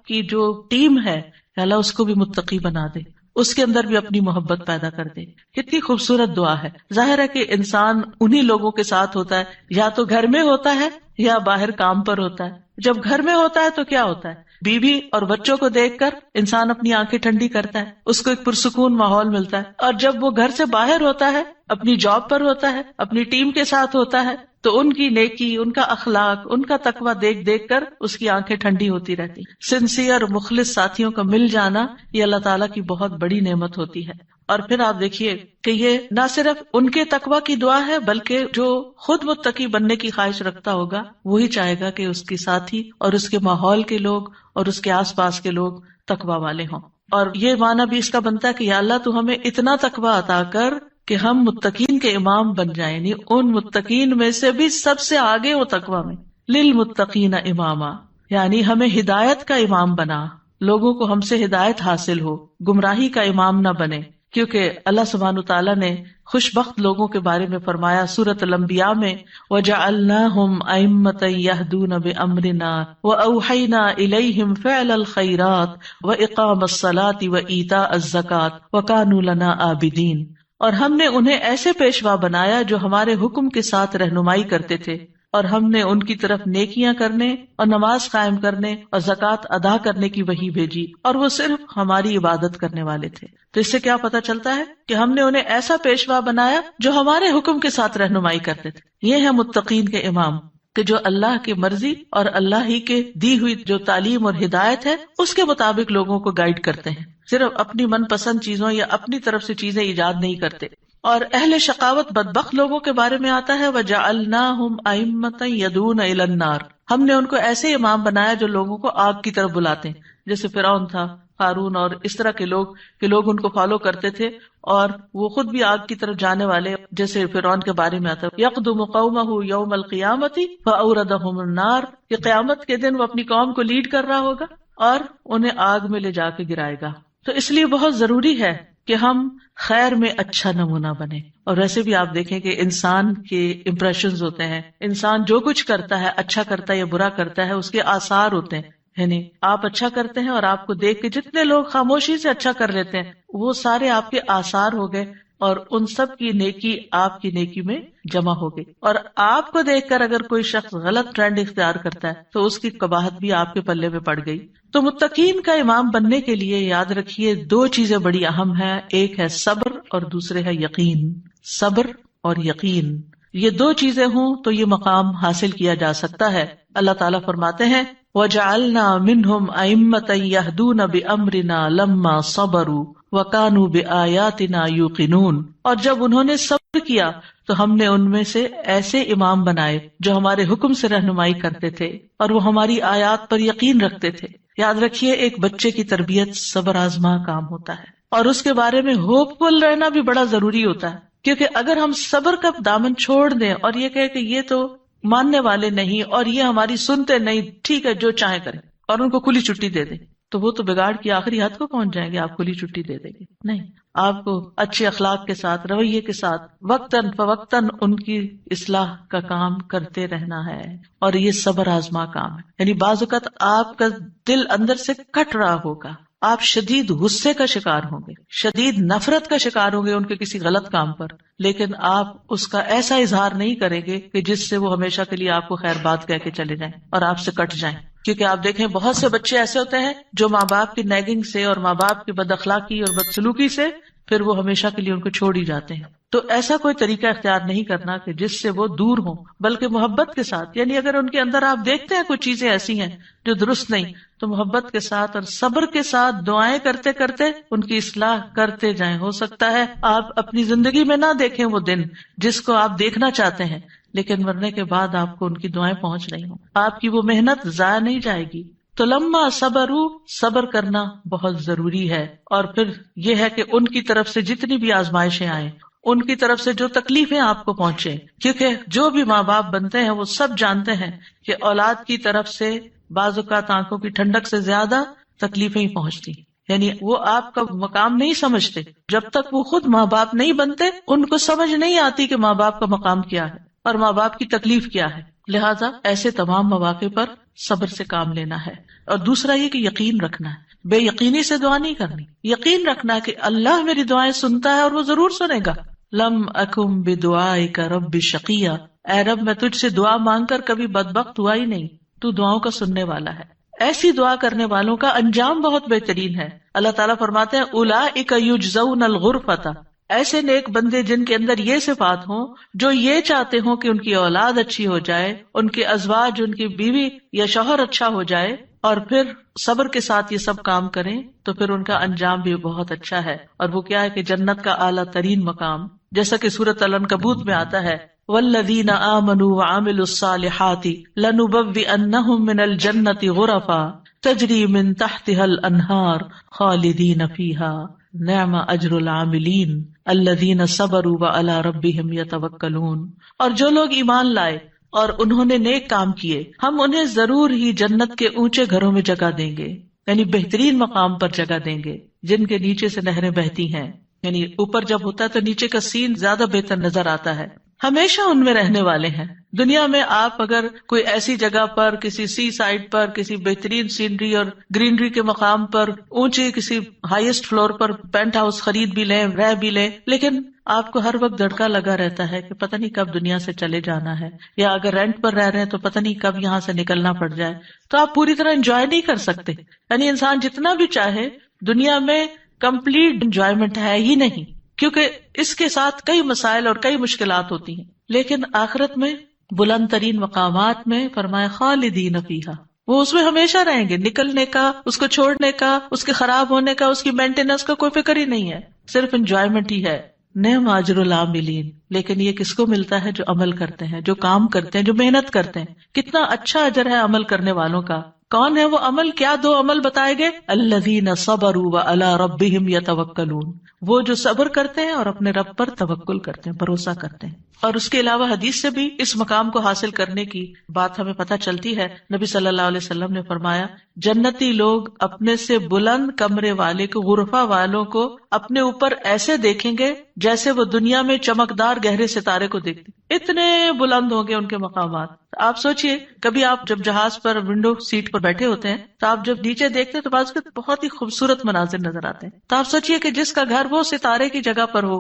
کی جو ٹیم ہے، یا اللہ اس کو بھی متقی بنا دے، اس کے اندر بھی اپنی محبت پیدا کر دے. کتنی خوبصورت دعا ہے. ظاہر ہے کہ انسان انہی لوگوں کے ساتھ ہوتا ہے، یا تو گھر میں ہوتا ہے یا باہر کام پر ہوتا ہے. جب گھر میں ہوتا ہے تو کیا ہوتا ہے، بیوی اور بچوں کو دیکھ کر انسان اپنی آنکھیں ٹھنڈی کرتا ہے، اس کو ایک پرسکون ماحول ملتا ہے. اور جب وہ گھر سے باہر ہوتا ہے، اپنی جاب پر ہوتا ہے، اپنی ٹیم کے ساتھ ہوتا ہے، تو ان کی نیکی، ان کا اخلاق، ان کا تقویٰ دیکھ دیکھ کر اس کی آنکھیں ٹھنڈی ہوتی رہتی. سنسیئر مخلص ساتھیوں کا مل جانا یہ اللہ تعالیٰ کی بہت بڑی نعمت ہوتی ہے. اور پھر آپ دیکھیے کہ یہ نہ صرف ان کے تقویٰ کی دعا ہے، بلکہ جو خود متقی بننے کی خواہش رکھتا ہوگا وہی چاہے گا کہ اس کے ساتھی اور اس کے ماحول کے لوگ اور اس کے آس پاس کے لوگ تقویٰ والے ہوں. اور یہ معنی بھی اس کا بنتا ہے کہ یا اللہ تو ہمیں اتنا تقویٰ عطا کر کہ ہم متقین کے امام بن جائیں، یعنی ان متقین میں سے بھی سب سے آگے ہو تقویٰ میں. للمتقین اماما، یعنی ہمیں ہدایت کا امام بنا، لوگوں کو ہم سے ہدایت حاصل ہو، گمراہی کا امام نہ بنے. کیونکہ اللہ سبحانہ تعالیٰ نے خوش بخت لوگوں کے بارے میں فرمایا سورۃ الانبیاء میں، وَجَعَلْنَاهُمْ أَئِمَّةً يَهْدُونَ بِأَمْرِنَا وَأَوْحَيْنَا إِلَيْهِمْ فِعْلَ الْخَيْرَاتِ وَإِقَامَ الصَّلَاةِ وَإِيتَاءَ الزَّكَاةِ وَكَانُوا لَنَا عَابِدِينَ. اور ہم نے انہیں ایسے پیشوا بنایا جو ہمارے حکم کے ساتھ رہنمائی کرتے تھے، اور ہم نے ان کی طرف نیکیاں کرنے اور نماز قائم کرنے اور زکوٰۃ ادا کرنے کی وحی بھیجی، اور وہ صرف ہماری عبادت کرنے والے تھے. تو اس سے کیا پتہ چلتا ہے کہ ہم نے انہیں ایسا پیشوا بنایا جو ہمارے حکم کے ساتھ رہنمائی کرتے تھے. یہ ہے متقین کے امام، کہ جو اللہ کی مرضی اور اللہ ہی کے دی ہوئی جو تعلیم اور ہدایت ہے اس کے مطابق لوگوں کو گائیڈ کرتے ہیں، صرف اپنی من پسند چیزوں یا اپنی طرف سے چیزیں ایجاد نہیں کرتے. اور اہل شقاوت بدبخت لوگوں کے بارے میں آتا ہے وَجَعَلْنَاهُمْ أَئِمَّةً يَدْعُونَ إِلَى النَّارِ. ہم نے ان کو ایسے امام بنایا جو لوگوں کو آگ کی طرف بلاتے ہیں، جیسے فرعون تھا، قارون اور اس طرح کے لوگ، کہ لوگ ان کو فالو کرتے تھے اور وہ خود بھی آگ کی طرف جانے والے. جیسے فرعون کے بارے میں آتا ہے يَقْدُمُ قَوْمَهُ يَوْمَ الْقِيَامَةِ فَأَوْرَدَهُمُ النَّارِ. کہ قیامت کے دن وہ اپنی قوم کو لیڈ کر رہا ہوگا اور انہیں آگ میں لے جا کے گرائے گا. تو اس لیے بہت ضروری ہے کہ ہم خیر میں اچھا نمونہ بنے. اور ویسے بھی آپ دیکھیں کہ انسان کے امپریشنز ہوتے ہیں، انسان جو کچھ کرتا ہے، اچھا کرتا ہے یا برا کرتا ہے، اس کے آثار ہوتے ہیں. یعنی آپ اچھا کرتے ہیں اور آپ کو دیکھ کے جتنے لوگ خاموشی سے اچھا کر لیتے ہیں وہ سارے آپ کے آثار ہو گئے، اور ان سب کی نیکی آپ کی نیکی میں جمع ہو گئی. اور آپ کو دیکھ کر اگر کوئی شخص غلط ٹرینڈ اختیار کرتا ہے تو اس کی قباحت بھی آپ کے پلے میں پڑ گئی. تو متقین کا امام بننے کے لیے یاد رکھیے دو چیزیں بڑی اہم ہیں، ایک ہے صبر اور دوسرے ہے یقین. صبر اور یقین، یہ دو چیزیں ہوں تو یہ مقام حاصل کیا جا سکتا ہے. اللہ تعالیٰ فرماتے ہیں وَجَعَلْنَا مِنْهُمْ أَئِمَّةً يَهْدُونَ بِأَمْرِنَا لَمَّا صَبَرُوا وَكَانُوا بِآيَاتِنَا يُوقِنُونَ. اور جب انہوں نے صبر کیا تو ہم نے ان میں سے ایسے امام بنائے جو ہمارے حکم سے رہنمائی کرتے تھے اور وہ ہماری آیات پر یقین رکھتے تھے. یاد رکھیے ایک بچے کی تربیت صبر آزما کام ہوتا ہے، اور اس کے بارے میں ہوپ فل رہنا بھی بڑا ضروری ہوتا ہے. کیونکہ اگر ہم صبر کا دامن چھوڑ دیں اور یہ کہے کہ یہ تو ماننے والے نہیں اور یہ ہماری سنتے نہیں، ٹھیک ہے جو چاہے کریں، اور ان کو کھلی چھٹی دے دیں، تو وہ تو بگاڑ کی آخری حد کو پہنچ جائیں گے. آپ کھلی چھٹی دے دیں گے نہیں، آپ کو اچھے اخلاق کے ساتھ، رویے کے ساتھ وقتاً فوقتاً ان کی اصلاح کا کام کرتے رہنا ہے. اور یہ صبر آزما کام ہے. یعنی بعض اوقات آپ کا دل اندر سے کٹ رہا ہوگا، آپ شدید غصے کا شکار ہوں گے، شدید نفرت کا شکار ہوں گے ان کے کسی غلط کام پر، لیکن آپ اس کا ایسا اظہار نہیں کریں گے کہ جس سے وہ ہمیشہ کے لیے آپ کو خیر بات کہہ کے چلے جائیں اور آپ سے کٹ جائیں. کیونکہ آپ دیکھیں بہت سے بچے ایسے ہوتے ہیں جو ماں باپ کی نیگنگ سے اور ماں باپ کی بد اخلاقی اور بدسلوکی سے پھر وہ ہمیشہ کے لیے ان کو چھوڑ ہی جاتے ہیں. تو ایسا کوئی طریقہ اختیار نہیں کرنا کہ جس سے وہ دور ہوں، بلکہ محبت کے ساتھ. یعنی اگر ان کے اندر آپ دیکھتے ہیں کچھ چیزیں ایسی ہیں جو درست نہیں، تو محبت کے ساتھ اور صبر کے ساتھ دعائیں کرتے کرتے ان کی اصلاح کرتے جائیں. ہو سکتا ہے آپ اپنی زندگی میں نہ دیکھیں وہ دن جس کو آپ دیکھنا چاہتے ہیں، لیکن مرنے کے بعد آپ کو ان کی دعائیں پہنچ رہی ہوں، آپ کی وہ محنت ضائع نہیں جائے گی. تو لما صبروا، صبر کرنا بہت ضروری ہے. اور پھر یہ ہے کہ ان کی طرف سے جتنی بھی آزمائشیں آئیں، ان کی طرف سے جو تکلیفیں آپ کو پہنچے، کیونکہ جو بھی ماں باپ بنتے ہیں وہ سب جانتے ہیں کہ اولاد کی طرف سے بعض اوقات آنکھوں کی ٹھنڈک سے زیادہ تکلیفیں ہی پہنچتی. یعنی وہ آپ کا مقام نہیں سمجھتے جب تک وہ خود ماں باپ نہیں بنتے. ان کو سمجھ نہیں آتی کہ ماں باپ کا مقام کیا ہے اور ماں باپ کی تکلیف کیا ہے. لہٰذا ایسے تمام مواقع پر صبر سے کام لینا ہے. اور دوسرا یہ کہ یقین رکھنا ہے، بے یقینی سے دعا نہیں کرنی. یقین رکھنا ہے کہ اللہ میری دعائیں سنتا ہے اور وہ ضرور سنے گا. لم اکم بدعائک رب شقیہ، اے رب میں تجھ سے دعا مانگ کر کبھی بدبخت ہوا ہی نہیں، تو دعاؤں کا سننے والا ہے. ایسی دعا کرنے والوں کا انجام بہت بہترین ہے. اللہ تعالیٰ فرماتے ہیں اولئک یجزون الغرفۃ، ایسے نیک بندے جن کے اندر یہ صفات ہوں، جو یہ چاہتے ہوں کہ ان کی اولاد اچھی ہو جائے، ان کے ازواج، ان کی بیوی یا شوہر اچھا ہو جائے، اور پھر صبر کے ساتھ یہ سب کام کریں، تو پھر ان کا انجام بھی بہت اچھا ہے. اور وہ کیا ہے کہ جنت کا اعلیٰ ترین مقام، جیسا کہ سورۃ العنکبوت میں آتا ہے والذین آمنوا وعملوا الصالحات لنبوئنہم من الجنۃ غرفا تجری من تحتها الانہار خالدین فیہا نعم اجر العاملین الذین صبروا وعلی ربہم یتوکلون. اور جو لوگ ایمان لائے اور انہوں نے نیک کام کیے، ہم انہیں ضرور ہی جنت کے اونچے گھروں میں جگہ دیں گے. یعنی بہترین مقام پر جگہ دیں گے، جن کے نیچے سے نہریں بہتی ہیں. یعنی اوپر جب ہوتا ہے تو نیچے کا سین زیادہ بہتر نظر آتا ہے. ہمیشہ ان میں رہنے والے ہیں. دنیا میں آپ اگر کوئی ایسی جگہ پر، کسی سی سائڈ پر، کسی بہترین سینری اور گرینری کے مقام پر، اونچے کسی ہائیسٹ فلور پر پینٹ ہاؤس خرید بھی لیں، رہ بھی لیں، لیکن آپ کو ہر وقت دھڑکا لگا رہتا ہے کہ پتہ نہیں کب دنیا سے چلے جانا ہے، یا اگر رینٹ پر رہ رہے ہیں تو پتہ نہیں کب یہاں سے نکلنا پڑ جائے. تو آپ پوری طرح انجوائے نہیں کر سکتے. یعنی انسان جتنا بھی چاہے دنیا میں کمپلیٹ انجوائمنٹ ہے ہی نہیں، کیونکہ اس کے ساتھ کئی مسائل اور کئی مشکلات ہوتی ہیں. لیکن آخرت میں بلند ترین مقامات میں فرمایا خالدین فیہا، وہ اس میں ہمیشہ رہیں گے. نکلنے کا، اس کو چھوڑنے کا، اس کے خراب ہونے کا، اس کی مینٹیننس کا کوئی فکر ہی نہیں ہے، صرف انجوائمنٹ ہی ہے. نعم اجر العاملین، لیکن یہ کس کو ملتا ہے؟ جو عمل کرتے ہیں، جو کام کرتے ہیں، جو محنت کرتے ہیں. کتنا اچھا اجر ہے عمل کرنے والوں کا. کون ہے وہ عمل؟ کیا دو عمل بتائے گئے؟ الذین صبروا وعلی ربہم یتوکلون، وہ جو صبر کرتے ہیں اور اپنے رب پر توکل کرتے ہیں، بھروسہ کرتے ہیں. اور اس کے علاوہ حدیث سے بھی اس مقام کو حاصل کرنے کی بات ہمیں پتہ چلتی ہے. نبی صلی اللہ علیہ وسلم نے فرمایا جنتی لوگ اپنے سے بلند کمرے والے کو، غرفہ والوں کو اپنے اوپر ایسے دیکھیں گے جیسے وہ دنیا میں چمکدار گہرے ستارے کو دیکھتے. اتنے بلند ہوں گے ان کے مقامات. آپ سوچئے کبھی آپ جب جہاز پر ونڈو سیٹ پر بیٹھے ہوتے ہیں تو آپ جب نیچے دیکھتے ہیں تو بعض بہت ہی خوبصورت مناظر نظر آتے ہیں. تو آپ سوچئے کہ جس کا گھر وہ ستارے کی جگہ پر ہو،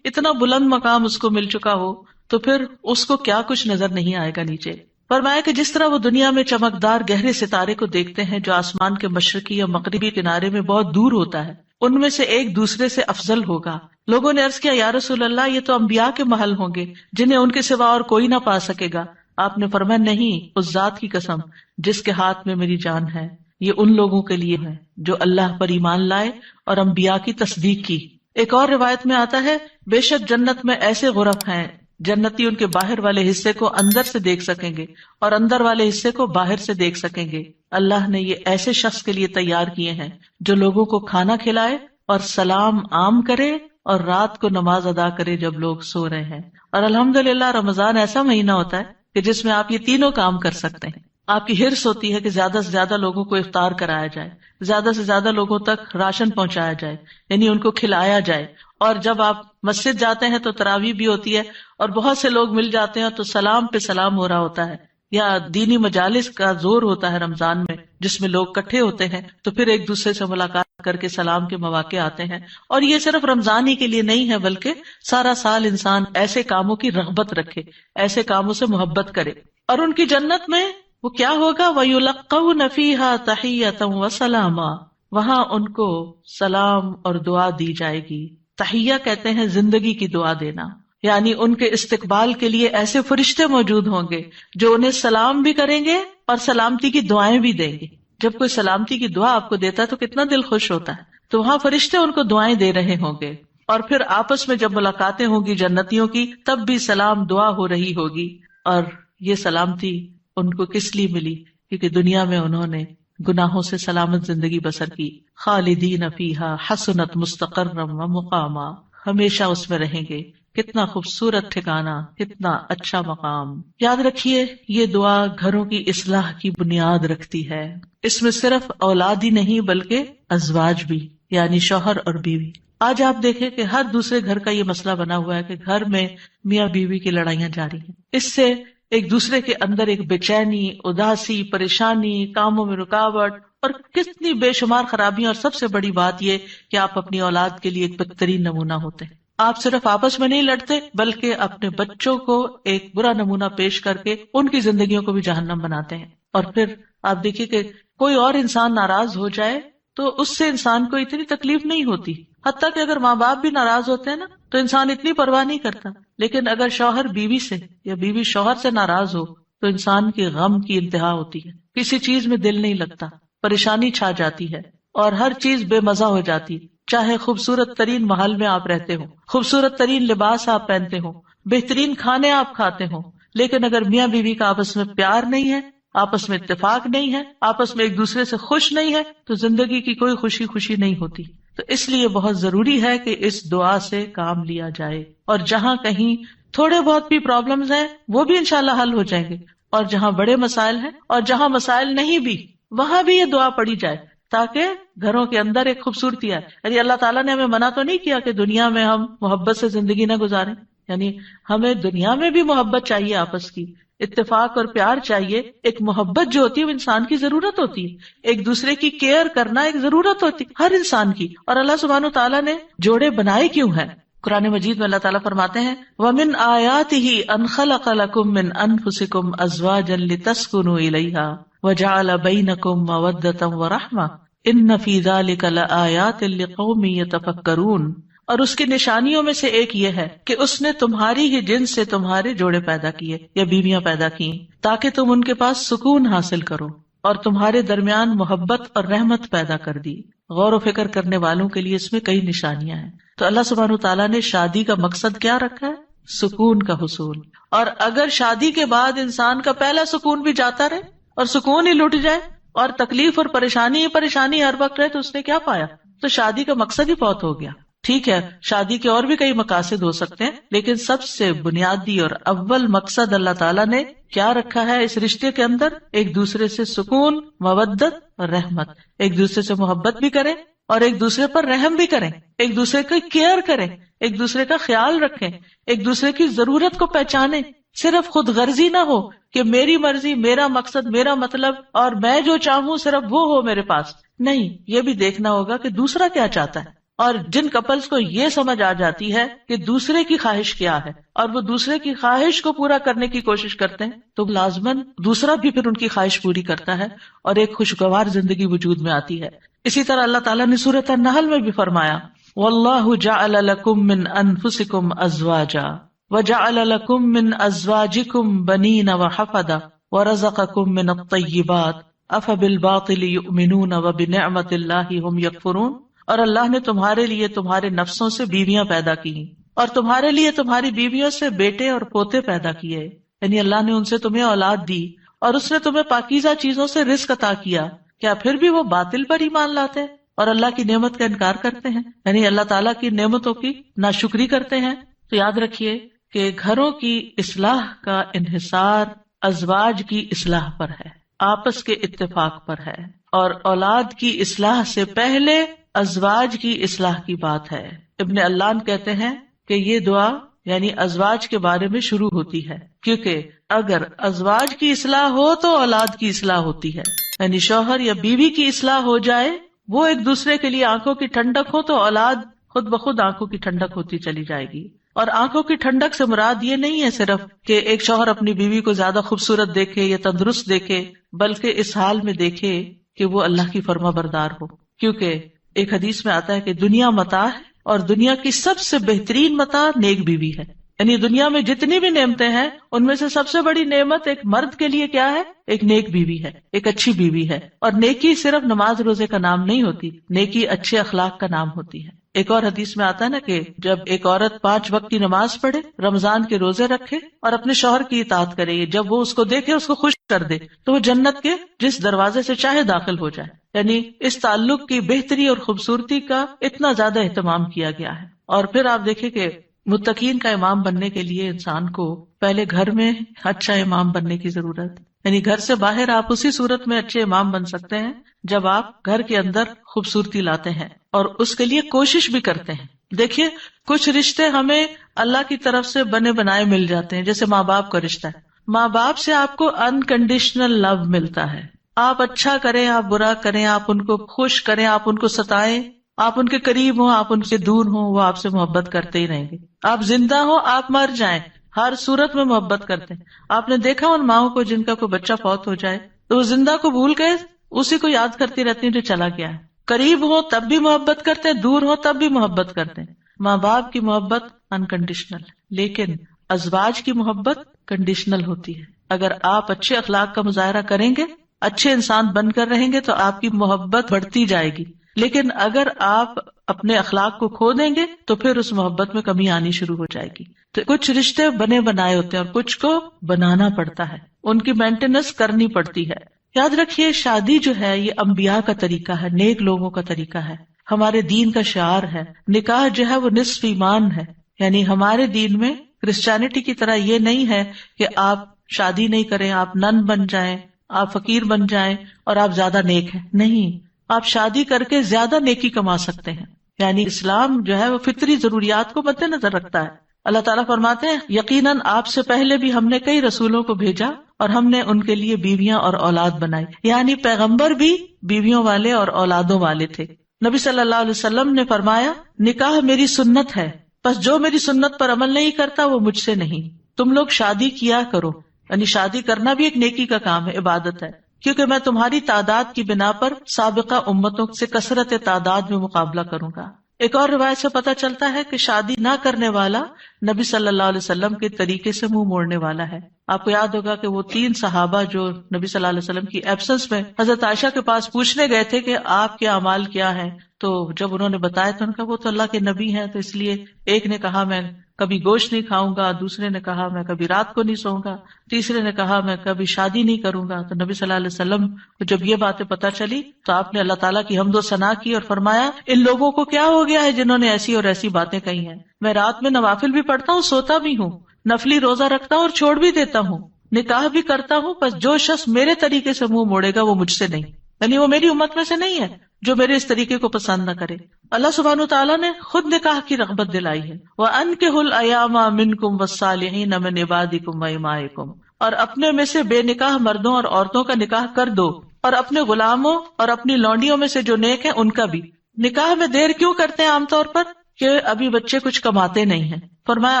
اتنا بلند مقام اس کو مل چکا ہو، تو پھر اس کو کیا کچھ نظر نہیں آئے گا نیچے. فرمایا کہ جس طرح وہ دنیا میں چمکدار گہرے ستارے کو دیکھتے ہیں جو آسمان کے مشرقی یا مغربی کنارے میں بہت دور ہوتا ہے، ان میں سے ایک دوسرے سے افضل ہوگا. لوگوں نے عرض کیا یا رسول اللہ، یہ تو انبیاء کے محل ہوں گے جنہیں ان کے سوا اور کوئی نہ پا سکے گا. آپ نے فرمایا نہیں، اس ذات کی قسم جس کے ہاتھ میں میری جان ہے، یہ ان لوگوں کے لیے ہے جو اللہ پر ایمان لائے اور انبیاء کی تصدیق کی. ایک اور روایت میں آتا ہے بے شک جنت میں ایسے غرف ہیں جنتی ان کے باہر والے حصے کو اندر سے دیکھ سکیں گے اور اندر والے حصے کو باہر سے دیکھ سکیں گے. اللہ نے یہ ایسے شخص کے لیے تیار کیے ہیں جو لوگوں کو کھانا کھلائے اور سلام عام کرے اور رات کو نماز ادا کرے جب لوگ سو رہے ہیں. اور الحمدللہ رمضان ایسا مہینہ ہوتا ہے کہ جس میں آپ یہ تینوں کام کر سکتے ہیں. آپ کی حرص ہوتی ہے کہ زیادہ سے زیادہ لوگوں کو افطار کرایا جائے، زیادہ سے زیادہ لوگوں تک راشن پہنچایا جائے، یعنی ان کو کھلایا جائے. اور جب آپ مسجد جاتے ہیں تو تراویح بھی ہوتی ہے اور بہت سے لوگ مل جاتے ہیں تو سلام پہ سلام ہو رہا ہوتا ہے. یا دینی مجالس کا زور ہوتا ہے رمضان میں جس میں لوگ اکٹھے ہوتے ہیں تو پھر ایک دوسرے سے ملاقات کر کے سلام کے مواقع آتے ہیں. اور یہ صرف رمضان ہی کے لیے نہیں ہے بلکہ سارا سال انسان ایسے کاموں کی رغبت رکھے، ایسے کاموں سے محبت کرے. اور ان کی جنت میں وہ کیا ہوگا؟ وَيُلَقَّوْنَ فِيهَا تَحِيَّةً وَسَلَامًا، وہاں ان کو سلام اور دعا دی جائے گی. تحیہ کہتے ہیں زندگی کی دعا دینا، یعنی ان کے استقبال کے لیے ایسے فرشتے موجود ہوں گے جو انہیں سلام بھی کریں گے اور سلامتی کی دعائیں بھی دیں گے. جب کوئی سلامتی کی دعا آپ کو دیتا ہے تو کتنا دل خوش ہوتا ہے. تو وہاں فرشتے ان کو دعائیں دے رہے ہوں گے. اور پھر آپس میں جب ملاقاتیں ہوں گی جنتیوں کی تب بھی سلام دعا ہو رہی ہوگی. اور یہ سلامتی ان کو کس لیے ملی؟ کیونکہ دنیا میں انہوں نے گناہوں سے سلامت زندگی بسر کی. خالدین فیہا حسنت مستقرا و مقاما، ہمیشہ اس میں رہیں گے. کتنا خوبصورت ٹھکانہ، کتنا اچھا مقام. یاد رکھیے یہ دعا گھروں کی اصلاح کی بنیاد رکھتی ہے. اس میں صرف اولاد ہی نہیں بلکہ ازواج بھی، یعنی شوہر اور بیوی. آج آپ دیکھیں کہ ہر دوسرے گھر کا یہ مسئلہ بنا ہوا ہے کہ گھر میں میاں بیوی کی لڑائیاں جاری ہیں. اس سے ایک دوسرے کے اندر ایک بے چینی، اداسی، پریشانی، کاموں میں رکاوٹ اور کتنی بے شمار خرابیاں. اور سب سے بڑی بات یہ کہ آپ اپنی اولاد کے لیے ایک بہترین نمونہ ہوتے ہیں. آپ صرف آپس میں نہیں لڑتے بلکہ اپنے بچوں کو ایک برا نمونہ پیش کر کے ان کی زندگیوں کو بھی جہنم بناتے ہیں. اور پھر آپ دیکھیے کہ کوئی اور انسان ناراض ہو جائے تو اس سے انسان کو اتنی تکلیف نہیں ہوتی، حتیٰ کہ اگر ماں باپ بھی ناراض ہوتے ہیں نا تو انسان اتنی پرواہ نہیں کرتا. لیکن اگر شوہر بیوی سے یا بیوی شوہر سے ناراض ہو تو انسان کی غم کی انتہا ہوتی ہے. کسی چیز میں دل نہیں لگتا، پریشانی چھا جاتی ہے اور ہر چیز بے مزہ ہو جاتی. چاہے خوبصورت ترین محل میں آپ رہتے ہو، خوبصورت ترین لباس آپ پہنتے ہو، بہترین کھانے آپ کھاتے ہو، لیکن اگر میاں بیوی کا آپس میں پیار نہیں ہے، آپس میں اتفاق نہیں ہے، آپس میں ایک دوسرے سے خوش نہیں ہے تو زندگی کی کوئی خوشی نہیں ہوتی. تو اس لیے بہت ضروری ہے کہ اس دعا سے کام لیا جائے. اور جہاں کہیں تھوڑے بہت بھی پرابلمز ہیں وہ بھی انشاءاللہ حل ہو جائیں گے، اور جہاں بڑے مسائل ہیں اور جہاں مسائل نہیں بھی وہاں بھی یہ دعا پڑھی جائے تاکہ گھروں کے اندر ایک خوبصورتی ہے. یعنی اللہ تعالیٰ نے ہمیں منع تو نہیں کیا کہ دنیا میں ہم محبت سے زندگی نہ گزاریں. یعنی ہمیں دنیا میں بھی محبت چاہیے، آپس کی اتفاق اور پیار چاہیے. ایک محبت جو ہوتی ہے وہ انسان کی ضرورت ہوتی ہے. ایک دوسرے کی کیئر کرنا ایک ضرورت ہوتی ہے ہر انسان کی. اور اللہ سبحانہ وتعالیٰ نے جوڑے بنائے کیوں ہیں؟ قرآن مجید میں اللہ تعالیٰ فرماتے ہیں وَمِنْ آيَاتِهِ أَنْ خَلَقَ لَكُم مِّنْ أَنفُسِكُمْ أَزْوَاجًا لِتَسْكُنُوا إِلَيْهَا وَجَعَلَ بَيْنَكُم مَّوَدَّةً وَرَحْمَةً إِنَّ فِي ذَلِكَ لَآيَاتٍ لِقَوْمٍ يَتَفَكَّرُونَ. اور اس کی نشانیوں میں سے ایک یہ ہے کہ اس نے تمہاری ہی جنس سے تمہارے جوڑے پیدا کیے یا بیویاں پیدا کی تاکہ تم ان کے پاس سکون حاصل کرو، اور تمہارے درمیان محبت اور رحمت پیدا کر دی. غور و فکر کرنے والوں کے لیے اس میں کئی نشانیاں ہیں. تو اللہ سبحانہ وتعالیٰ نے شادی کا مقصد کیا رکھا ہے؟ سکون کا حصول. اور اگر شادی کے بعد انسان کا پہلا سکون بھی جاتا رہے اور سکون ہی لٹ جائے اور تکلیف اور پریشانی ہر وقت رہے تو اس نے کیا پایا؟ تو شادی کا مقصد ہی بہت ہو گیا. ٹھیک ہے، شادی کے اور بھی کئی مقاصد ہو سکتے ہیں، لیکن سب سے بنیادی اور اول مقصد اللہ تعالیٰ نے کیا رکھا ہے اس رشتے کے اندر؟ ایک دوسرے سے سکون، مودت اور رحمت. ایک دوسرے سے محبت بھی کریں اور ایک دوسرے پر رحم بھی کریں، ایک دوسرے کی کیئر کریں، ایک دوسرے کا خیال رکھیں، ایک دوسرے کی ضرورت کو پہچانیں. صرف خود غرضی نہ ہو کہ میری مرضی، میرا مقصد، میرا مطلب اور میں جو چاہوں صرف وہ ہو میرے پاس. نہیں، یہ بھی دیکھنا ہوگا کہ دوسرا کیا چاہتا ہے. اور جن کپلز کو یہ سمجھ آ جاتی ہے کہ دوسرے کی خواہش کیا ہے اور وہ دوسرے کی خواہش کو پورا کرنے کی کوشش کرتے ہیں تو لازماً دوسرا بھی پھر ان کی خواہش پوری کرتا ہے اور ایک خوشگوار زندگی وجود میں آتی ہے. اسی طرح اللہ تعالیٰ نے سورۃ النحل میں بھی فرمایا وَاللَّهُ جَعَلَ لَكُم مِّنْ أَنفُسِكُمْ أَزْوَاجًا وَجَعَلَ لَكُم مِّنْ أَزْوَاجِكُمْ بَنِينَ وَحَفَدَةً وَرَزَقَكُم مِّنَ الطَّيِّبَاتِ أَفَبِالْبَاطِلِ يُؤْمِنُونَ وَبِنِعْمَةِ اللَّهِ هُمْ يَكْفُرُونَ. اور اللہ نے تمہارے لیے تمہارے نفسوں سے بیویاں پیدا کی اور تمہارے لیے تمہاری بیویوں سے بیٹے اور پوتے پیدا کیے. یعنی اللہ نے ان سے تمہیں اولاد دی اور اس نے تمہیں پاکیزہ چیزوں سے رزق عطا کیا. کیا پھر بھی وہ باطل پر ایمان لاتے ہیں اور اللہ کی نعمت کا انکار کرتے ہیں؟ یعنی اللہ تعالیٰ کی نعمتوں کی ناشکری کرتے ہیں. تو یاد رکھیے کہ گھروں کی اصلاح کا انحصار ازواج کی اصلاح پر ہے، آپس کے اتفاق پر ہے، اور اولاد کی اصلاح سے پہلے ازواج کی اصلاح کی بات ہے. ابن علان کہتے ہیں کہ یہ دعا یعنی ازواج کے بارے میں شروع ہوتی ہے، کیونکہ اگر ازواج کی اصلاح ہو تو اولاد کی اصلاح ہوتی ہے. یعنی شوہر یا بیوی کی اصلاح ہو جائے، وہ ایک دوسرے کے لیے آنکھوں کی ٹھنڈک ہو تو اولاد خود بخود آنکھوں کی ٹھنڈک ہوتی چلی جائے گی. اور آنکھوں کی ٹھنڈک سے مراد یہ نہیں ہے صرف کہ ایک شوہر اپنی بیوی کو زیادہ خوبصورت دیکھے یا تندرست دیکھے، بلکہ اس حال میں دیکھے کہ وہ اللہ کی فرما بردار ہو. کیونکہ ایک حدیث میں آتا ہے کہ دنیا متاع ہے اور دنیا کی سب سے بہترین متاع نیک بیوی ہے. یعنی دنیا میں جتنی بھی نعمتیں ہیں ان میں سے سب سے بڑی نعمت ایک مرد کے لیے کیا ہے؟ ایک نیک بیوی ہے، ایک اچھی بیوی ہے. اور نیکی صرف نماز روزے کا نام نہیں ہوتی، نیکی اچھے اخلاق کا نام ہوتی ہے. ایک اور حدیث میں آتا ہے نا کہ جب ایک عورت 5 وقت کی نماز پڑھے، رمضان کے روزے رکھے اور اپنے شوہر کی اطاعت کرے، جب وہ اس کو دیکھے، اس کو خوش کر دے، تو وہ جنت کے جس دروازے سے چاہے داخل ہو جائے. یعنی اس تعلق کی بہتری اور خوبصورتی کا اتنا زیادہ اہتمام کیا گیا ہے. اور پھر آپ دیکھیں کہ متقین کا امام بننے کے لیے انسان کو پہلے گھر میں اچھا امام بننے کی ضرورت ہے. یعنی گھر سے باہر آپ اسی صورت میں اچھے امام بن سکتے ہیں جب آپ گھر کے اندر خوبصورتی لاتے ہیں اور اس کے لیے کوشش بھی کرتے ہیں. دیکھیے کچھ رشتے ہمیں اللہ کی طرف سے بنے بنائے مل جاتے ہیں، جیسے ماں باپ کا رشتہ ہے. ماں باپ سے آپ کو انکنڈیشنل لو ملتا ہے. آپ اچھا کریں، آپ برا کریں، آپ ان کو خوش کریں، آپ ان کو ستائیں، آپ ان کے قریب ہوں، آپ ان سے دور ہوں، وہ آپ سے محبت کرتے ہی رہیں گے. آپ زندہ ہوں، آپ مر جائیں، ہر صورت میں محبت کرتے ہیں. آپ نے دیکھا ان ماؤں کو جن کا کوئی بچہ فوت ہو جائے تو وہ زندہ کو بھول کے اسی کو یاد کرتی رہتی ہیں جو چلا گیا ہے. قریب ہو تب بھی محبت کرتے ہیں، دور ہو تب بھی محبت کرتے ہیں. ماں باپ کی محبت انکنڈیشنل، لیکن ازواج کی محبت کنڈیشنل ہوتی ہے. اگر آپ اچھے اخلاق کا مظاہرہ کریں گے، اچھے انسان بن کر رہیں گے تو آپ کی محبت بڑھتی جائے گی. لیکن اگر آپ اپنے اخلاق کو کھو دیں گے تو پھر اس محبت میں کمی آنی شروع ہو جائے گی. تو کچھ رشتے بنے بنائے ہوتے ہیں اور کچھ کو بنانا پڑتا ہے، ان کی مینٹیننس کرنی پڑتی ہے. یاد رکھیے شادی جو ہے یہ انبیاء کا طریقہ ہے، نیک لوگوں کا طریقہ ہے، ہمارے دین کا شعار ہے. نکاح جو ہے وہ نصف ایمان ہے. یعنی ہمارے دین میں کرسچینٹی کی طرح یہ نہیں ہے کہ آپ شادی نہیں کریں، آپ نن بن جائیں، آپ فقیر بن جائیں اور آپ زیادہ نیک ہیں. نہیں، آپ شادی کر کے زیادہ نیکی کما سکتے ہیں. یعنی اسلام جو ہے وہ فطری ضروریات کو مد نظر رکھتا ہے. اللہ تعالیٰ فرماتے ہیں یقیناً آپ سے پہلے بھی ہم نے کئی رسولوں کو بھیجا اور ہم نے ان کے لیے بیویاں اور اولاد بنائی. یعنی پیغمبر بھی بیویوں والے اور اولادوں والے تھے. نبی صلی اللہ علیہ وسلم نے فرمایا نکاح میری سنت ہے، بس جو میری سنت پر عمل نہیں کرتا وہ مجھ سے نہیں. تم لوگ شادی کیا کرو. یعنی شادی کرنا بھی ایک نیکی کا کام ہے، عبادت ہے، کیونکہ میں تمہاری تعداد کی بنا پر سابقہ امتوں سے کثرت تعداد میں مقابلہ کروں گا. ایک اور روایت سے پتہ چلتا ہے کہ شادی نہ کرنے والا نبی صلی اللہ علیہ وسلم کے طریقے سے منہ موڑنے والا ہے. آپ کو یاد ہوگا کہ وہ 3 صحابہ جو نبی صلی اللہ علیہ وسلم کی ایبسنس میں حضرت عائشہ کے پاس پوچھنے گئے تھے کہ آپ کے اعمال کیا ہیں، تو جب انہوں نے بتایا تو ان کا وہ تو اللہ کے نبی ہیں، تو اس لیے ایک نے کہا میں کبھی گوشت نہیں کھاؤں گا، دوسرے نے کہا میں کبھی رات کو نہیں سوؤں گا، تیسرے نے کہا میں کبھی شادی نہیں کروں گا. تو نبی صلی اللہ علیہ وسلم کو جب یہ باتیں پتہ چلی تو آپ نے اللہ تعالیٰ کی حمد و ثنا کی اور فرمایا ان لوگوں کو کیا ہو گیا ہے جنہوں نے ایسی اور ایسی باتیں کہی ہیں. میں رات میں نوافل بھی پڑھتا ہوں، سوتا بھی ہوں، نفلی روزہ رکھتا ہوں اور چھوڑ بھی دیتا ہوں، نکاح بھی کرتا ہوں، بس جو شخص میرے طریقے سے منہ موڑے گا وہ مجھ سے نہیں. یعنی وہ میری امت میں سے نہیں ہے جو میرے اس طریقے کو پسند نہ کرے. اللہ سبحانہ وتعالیٰ نے خود نکاح کی رغبت دلائی ہے. وَأَنكِحُوا الْأَيَامَ مِنكُمْ وَالصَّالِحِينَ مِنْ عِبَادِكُمْ وَإِمَائِكُمْ، اور اپنے میں سے بے نکاح مردوں اور عورتوں کا نکاح کر دو، اور اپنے غلاموں اور اپنی لونڈیوں میں سے جو نیک ہیں ان کا بھی. نکاح میں دیر کیوں کرتے ہیں عام طور پر؟ کہ ابھی بچے کچھ کماتے نہیں ہیں. فرمایا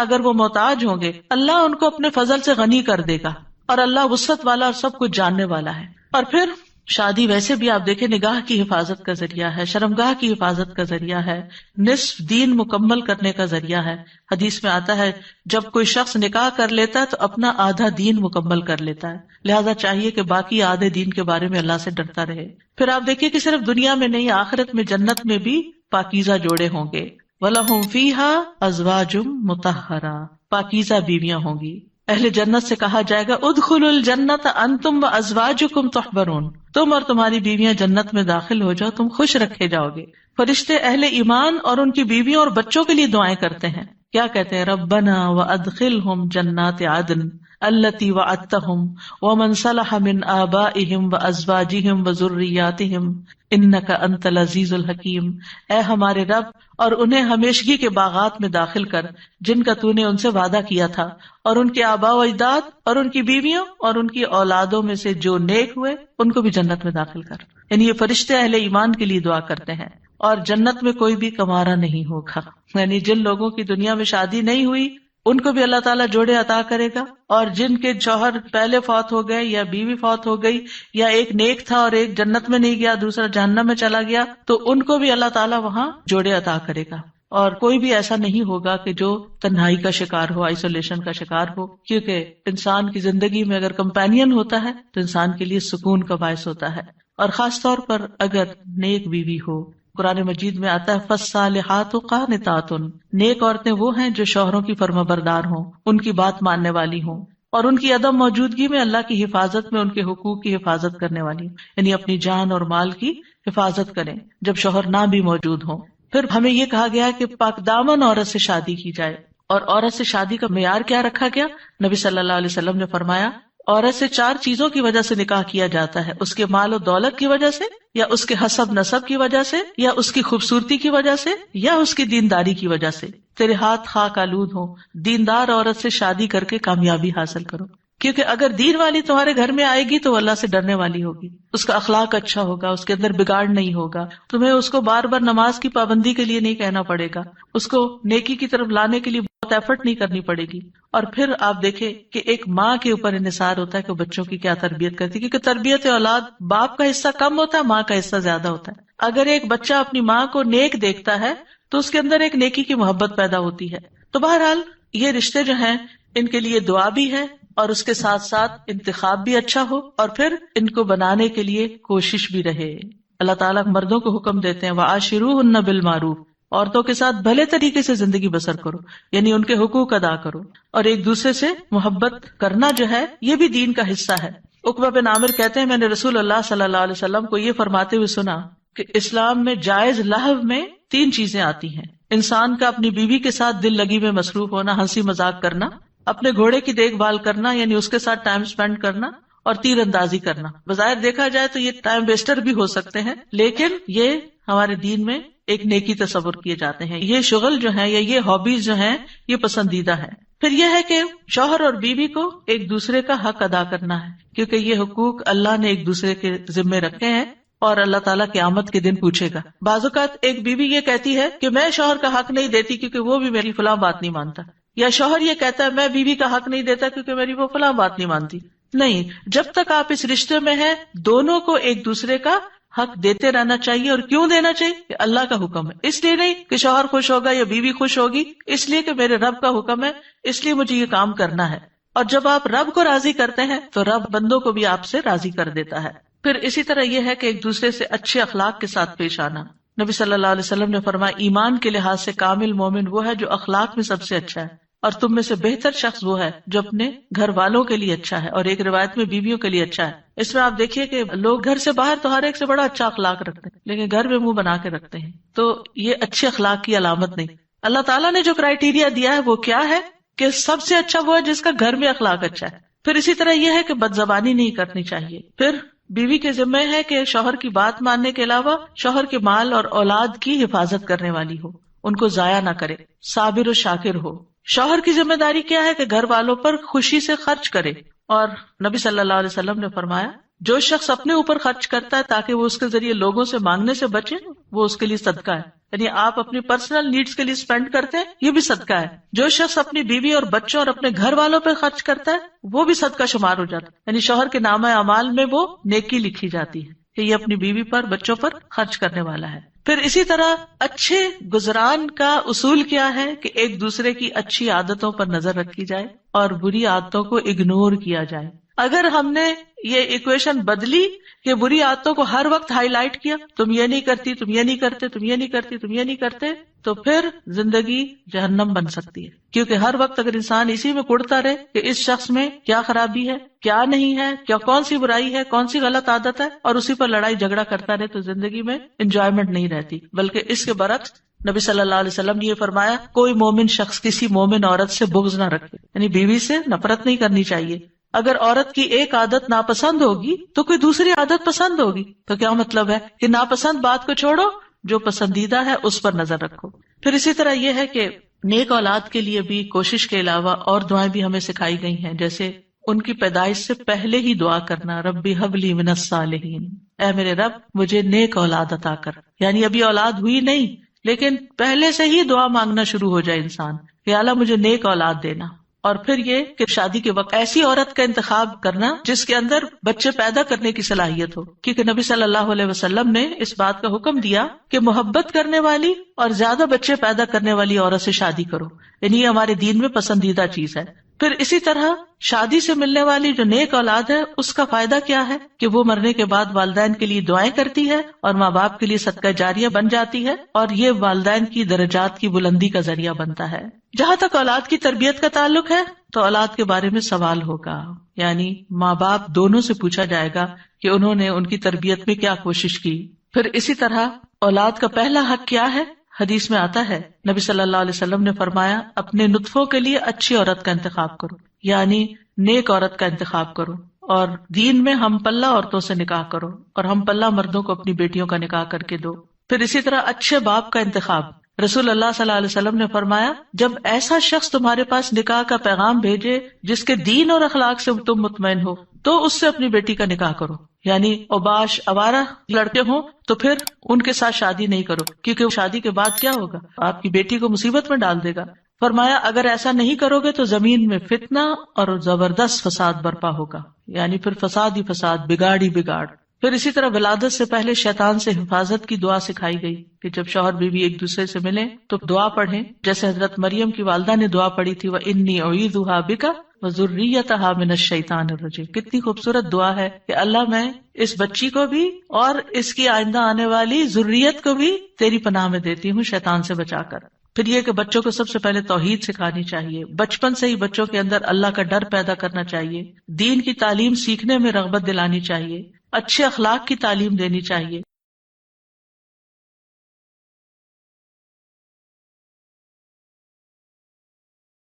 اگر وہ محتاج ہوں گے اللہ ان کو اپنے فضل سے غنی کر دے گا، اور اللہ وسعت والا اور سب کچھ جاننے والا ہے. اور پھر شادی ویسے بھی آپ دیکھیں نگاہ کی حفاظت کا ذریعہ ہے، شرمگاہ کی حفاظت کا ذریعہ ہے، نصف دین مکمل کرنے کا ذریعہ ہے. حدیث میں آتا ہے جب کوئی شخص نکاح کر لیتا ہے تو اپنا آدھا دین مکمل کر لیتا ہے، لہذا چاہیے کہ باقی آدھے دین کے بارے میں اللہ سے ڈرتا رہے. پھر آپ دیکھیے کہ صرف دنیا میں نہیں، آخرت میں جنت میں بھی پاکیزہ جوڑے ہوں گے. وَلَهُمْ فِيهَا أَزْوَاجٌ مُطَهَّرَةٌ، پاکیزہ بیویاں ہوں گی. اہل جنت سے کہا جائے گا ادخلوا الجنت انتم وازواجکم تحبرون، تم اور تمہاری بیویاں جنت میں داخل ہو جاؤ، تم خوش رکھے جاؤ گے. فرشتے اہل ایمان اور ان کی بیویوں اور بچوں کے لیے دعائیں کرتے ہیں. کیا کہتے ہیں؟ ربنا وادخلہم جنات عدن التی وعدتہم ومن صلح من آبائہم وازواجہم وذریاتہم انک انت العزیز الحکیم. اے ہمارے رب، اور انہیں ہمیشگی کے باغات میں داخل کر جن کا تو نے ان سے وعدہ کیا تھا، اور ان کے آباء و اجداد اور ان کی بیویوں اور ان کی اولادوں میں سے جو نیک ہوئے ان کو بھی جنت میں داخل کر. یعنی یہ فرشتے اہل ایمان کے لیے دعا کرتے ہیں. اور جنت میں کوئی بھی کمارا نہیں ہوگا، یعنی جن لوگوں کی دنیا میں شادی نہیں ہوئی ان کو بھی اللہ تعالیٰ جوڑے عطا کرے گا، اور جن کے شوہر پہلے فوت ہو گئے یا بیوی فوت ہو گئی، یا ایک نیک تھا اور ایک جنت میں نہیں گیا دوسرا جہنم میں چلا گیا، تو ان کو بھی اللہ تعالیٰ وہاں جوڑے عطا کرے گا. اور کوئی بھی ایسا نہیں ہوگا کہ جو تنہائی کا شکار ہو، آئسولیشن کا شکار ہو، کیونکہ انسان کی زندگی میں اگر کمپینین ہوتا ہے تو انسان کے لیے سکون کا باعث ہوتا ہے. اور خاص طور پر اگر نیک بیوی ہو. قرآن مجید میں آتا ہے فالصالحات قانتات، نیک عورتیں وہ ہیں جو شوہروں کی فرما بردار ہوں، ان کی بات ماننے والی ہوں، اور ان کی عدم موجودگی میں اللہ کی حفاظت میں ان کے حقوق کی حفاظت کرنے والی ہوں، یعنی اپنی جان اور مال کی حفاظت کریں جب شوہر نہ بھی موجود ہوں. پھر ہمیں یہ کہا گیا کہ پاک دامن عورت سے شادی کی جائے. اور عورت سے شادی کا معیار کیا رکھا گیا؟ نبی صلی اللہ علیہ وسلم نے فرمایا عورت سے 4 چیزوں کی وجہ سے نکاح کیا جاتا ہے، اس کے مال و دولت کی وجہ سے، یا اس کے حسب نسب کی وجہ سے، یا اس کی خوبصورتی کی وجہ سے، یا اس کی دینداری کی وجہ سے. تیرے ہاتھ خاک آلود ہوں، دیندار عورت سے شادی کر کے کامیابی حاصل کرو، کیونکہ اگر دین والی تمہارے گھر میں آئے گی تو اللہ سے ڈرنے والی ہوگی، اس کا اخلاق اچھا ہوگا، اس کے اندر بگاڑ نہیں ہوگا، تمہیں اس کو بار بار نماز کی پابندی کے لیے نہیں کہنا پڑے گا، اس کو نیکی کی طرف لانے کے لیے بہت ایفرٹ نہیں کرنی پڑے گی. اور پھر آپ دیکھیں کہ ایک ماں کے اوپر انحصار ہوتا ہے کہ بچوں کی کیا تربیت کرتی ہے، کیونکہ تربیت اولاد باپ کا حصہ کم ہوتا ہے، ماں کا حصہ زیادہ ہوتا ہے. اگر ایک بچہ اپنی ماں کو نیک دیکھتا ہے تو اس کے اندر ایک نیکی کی محبت پیدا ہوتی ہے. تو بہرحال یہ رشتے جو ہیں ان کے لیے دعا بھی ہے، اور اس کے ساتھ ساتھ انتخاب بھی اچھا ہو، اور پھر ان کو بنانے کے لیے کوشش بھی رہے. اللہ تعالیٰ مردوں کو حکم دیتے ہیں وَعَاشِرُوهُنَّ بِالْمَعْرُوفِ، عورتوں کے ساتھ بھلے طریقے سے زندگی بسر کرو، یعنی ان کے حقوق ادا کرو، اور ایک دوسرے سے محبت کرنا جو ہے یہ بھی دین کا حصہ ہے. عقبہ بن عامر کہتے ہیں میں نے رسول اللہ صلی اللہ علیہ وسلم کو یہ فرماتے ہوئے سنا کہ اسلام میں جائز لہو میں 3 چیزیں آتی ہیں: انسان کا اپنی بیوی کے ساتھ دل لگی میں مصروف ہونا، ہنسی مذاق کرنا، اپنے گھوڑے کی دیکھ بھال کرنا یعنی اس کے ساتھ ٹائم سپینڈ کرنا، اور تیر اندازی کرنا. بظاہر دیکھا جائے تو یہ ٹائم ویسٹر بھی ہو سکتے ہیں، لیکن یہ ہمارے دین میں ایک نیکی تصور کیے جاتے ہیں. یہ شغل جو ہے یا یہ ہابیز جو ہیں یہ پسندیدہ ہے. پھر یہ ہے کہ شوہر اور بیوی کو ایک دوسرے کا حق ادا کرنا ہے، کیونکہ یہ حقوق اللہ نے ایک دوسرے کے ذمے رکھے ہیں اور اللہ تعالیٰ قیامت کے دن پوچھے گا. بعض اوقات ایک بیوی یہ کہتی ہے کہ میں شوہر کا حق نہیں دیتی کیونکہ وہ بھی میری فلاں بات نہیں مانتا، یا شوہر یہ کہتا ہے میں بیوی کا حق نہیں دیتا کیونکہ میری وہ فلاں بات نہیں مانتی. نہیں، جب تک آپ اس رشتے میں ہیں دونوں کو ایک دوسرے کا حق دیتے رہنا چاہیے. اور کیوں دینا چاہیے؟ کہ اللہ کا حکم ہے. اس لیے نہیں کہ شوہر خوش ہوگا یا بیوی خوش ہوگی، اس لیے کہ میرے رب کا حکم ہے، اس لیے مجھے یہ کام کرنا ہے. اور جب آپ رب کو راضی کرتے ہیں تو رب بندوں کو بھی آپ سے راضی کر دیتا ہے. پھر اسی طرح یہ ہے کہ ایک دوسرے سے اچھے اخلاق کے ساتھ پیش آنا. نبی صلی اللہ علیہ وسلم نے فرمایا ایمان کے لحاظ سے کامل مومن وہ ہے جو اخلاق میں سب سے اچھا ہے، اور تم میں سے بہتر شخص وہ ہے جو اپنے گھر والوں کے لیے اچھا ہے، اور ایک روایت میں بیویوں کے لیے اچھا ہے. اس میں آپ دیکھیے کہ لوگ گھر سے باہر تو ہر ایک سے بڑا اچھا اخلاق رکھتے ہیں، لیکن گھر میں منہ بنا کے رکھتے ہیں، تو یہ اچھے اخلاق کی علامت نہیں. اللہ تعالیٰ نے جو کرائیٹیریا دیا ہے وہ کیا ہے کہ سب سے اچھا وہ ہے جس کا گھر میں اخلاق اچھا ہے. پھر اسی طرح یہ ہے کہ بد زبانی نہیں کرنی چاہیے. پھر بیوی کے ذمہ ہے کہ شوہر کی بات ماننے کے علاوہ شوہر کے مال اور اولاد کی حفاظت کرنے والی ہو، ان کو ضائع نہ کرے، صابر و شاکر ہو. شوہر کی ذمہ داری کیا ہے کہ گھر والوں پر خوشی سے خرچ کرے. اور نبی صلی اللہ علیہ وسلم نے فرمایا جو شخص اپنے اوپر خرچ کرتا ہے تاکہ وہ اس کے ذریعے لوگوں سے مانگنے سے بچے، وہ اس کے لیے صدقہ ہے. یعنی آپ اپنی پرسنل نیڈز کے لیے اسپینڈ کرتے ہیں، یہ بھی صدقہ ہے. جو شخص اپنی بیوی اور بچوں اور اپنے گھر والوں پہ خرچ کرتا ہے وہ بھی صدقہ شمار ہو جاتا ہے. یعنی شوہر کے نامہ اعمال میں وہ نیکی لکھی جاتی ہے کہ یہ اپنی بیوی پر بچوں پر خرچ کرنے والا ہے. پھر اسی طرح اچھے گزران کا اصول کیا ہے کہ ایک دوسرے کی اچھی عادتوں پر نظر رکھی جائے اور بری عادتوں کو اگنور کیا جائے. اگر ہم نے یہ ایکویشن بدلی کہ بری عادتوں کو ہر وقت ہائی لائٹ کیا، تم یہ نہیں کرتی، تم یہ نہیں کرتے، تم یہ نہیں کرتی، تم یہ نہیں کرتے، تو پھر زندگی جہنم بن سکتی ہے. کیونکہ ہر وقت اگر انسان اسی میں کڑتا رہے کہ اس شخص میں کیا خرابی ہے، کیا نہیں ہے، کیا کون سی برائی ہے، کون سی غلط عادت ہے، اور اسی پر لڑائی جھگڑا کرتا رہے، تو زندگی میں انجوائمنٹ نہیں رہتی. بلکہ اس کے برعکس نبی صلی اللہ علیہ وسلم نے یہ فرمایا کوئی مومن شخص کسی مومن عورت سے بغض نہ رکھے، یعنی بیوی سے نفرت نہیں کرنی چاہیے. اگر عورت کی ایک عادت ناپسند ہوگی تو کوئی دوسری عادت پسند ہوگی. تو کیا مطلب ہے کہ ناپسند بات کو چھوڑو، جو پسندیدہ ہے اس پر نظر رکھو. پھر اسی طرح یہ ہے کہ نیک اولاد کے لیے بھی کوشش کے علاوہ اور دعائیں بھی ہمیں سکھائی گئی ہیں، جیسے ان کی پیدائش سے پہلے ہی دعا کرنا، ربی ہب لی من الصالحین، اے میرے رب مجھے نیک اولاد عطا کر. یعنی ابھی اولاد ہوئی نہیں لیکن پہلے سے ہی دعا مانگنا شروع ہو جائے انسان کہ اللہ مجھے نیک اولاد دینا. اور پھر یہ کہ شادی کے وقت ایسی عورت کا انتخاب کرنا جس کے اندر بچے پیدا کرنے کی صلاحیت ہو، کیونکہ نبی صلی اللہ علیہ وسلم نے اس بات کا حکم دیا کہ محبت کرنے والی اور زیادہ بچے پیدا کرنے والی عورت سے شادی کرو. یعنی یہ ہمارے دین میں پسندیدہ چیز ہے. پھر اسی طرح شادی سے ملنے والی جو نیک اولاد ہے اس کا فائدہ کیا ہے کہ وہ مرنے کے بعد والدین کے لیے دعائیں کرتی ہے اور ماں باپ کے لیے صدقہ جاریہ بن جاتی ہے، اور یہ والدین کی درجات کی بلندی کا ذریعہ بنتا ہے. جہاں تک اولاد کی تربیت کا تعلق ہے تو اولاد کے بارے میں سوال ہوگا، یعنی ماں باپ دونوں سے پوچھا جائے گا کہ انہوں نے ان کی تربیت میں کیا کوشش کی. پھر اسی طرح اولاد کا پہلا حق کیا ہے؟ حدیث میں آتا ہے نبی صلی اللہ علیہ وسلم نے فرمایا اپنے نطفوں کے لیے اچھی عورت کا انتخاب کرو، یعنی نیک عورت کا انتخاب کرو، اور دین میں ہم پلہ عورتوں سے نکاح کرو، اور ہم پلہ مردوں کو اپنی بیٹیوں کا نکاح کر کے دو. پھر اسی طرح اچھے باپ کا انتخاب. رسول اللہ صلی اللہ علیہ وسلم نے فرمایا جب ایسا شخص تمہارے پاس نکاح کا پیغام بھیجے جس کے دین اور اخلاق سے تم مطمئن ہو تو اس سے اپنی بیٹی کا نکاح کرو. یعنی اوباش آوارہ لڑکے ہوں تو پھر ان کے ساتھ شادی نہیں کرو، کیونکہ شادی کے بعد کیا ہوگا، آپ کی بیٹی کو مصیبت میں ڈال دے گا. فرمایا اگر ایسا نہیں کرو گے تو زمین میں فتنہ اور زبردست فساد برپا ہوگا، یعنی پھر فساد ہی فساد، بگاڑ ہی بگاڑ. پھر اسی طرح ولادت سے پہلے شیطان سے حفاظت کی دعا سکھائی گئی کہ جب شوہر بیوی ایک دوسرے سے ملیں تو دعا پڑھیں، جیسے حضرت مریم کی والدہ نے دعا پڑھی تھی وَإِنِّي أُعِيذُهَا بِكَ وَذُرِّيَّتَهَا مِنَ الشَّيْطَانِ الرَّجِيمِ. کتنی خوبصورت دعا ہے کہ اللہ میں اس بچی کو بھی اور اس کی آئندہ آنے والی ذریت کو بھی تیری پناہ میں دیتی ہوں شیطان سے بچا کر. پھر یہ کہ بچوں کو سب سے پہلے توحید سکھانی چاہیے، بچپن سے ہی بچوں کے اندر اللہ کا ڈر پیدا کرنا چاہیے، دین کی تعلیم سیکھنے میں رغبت دلانی چاہیے، اچھے اخلاق کی تعلیم دینی چاہیے.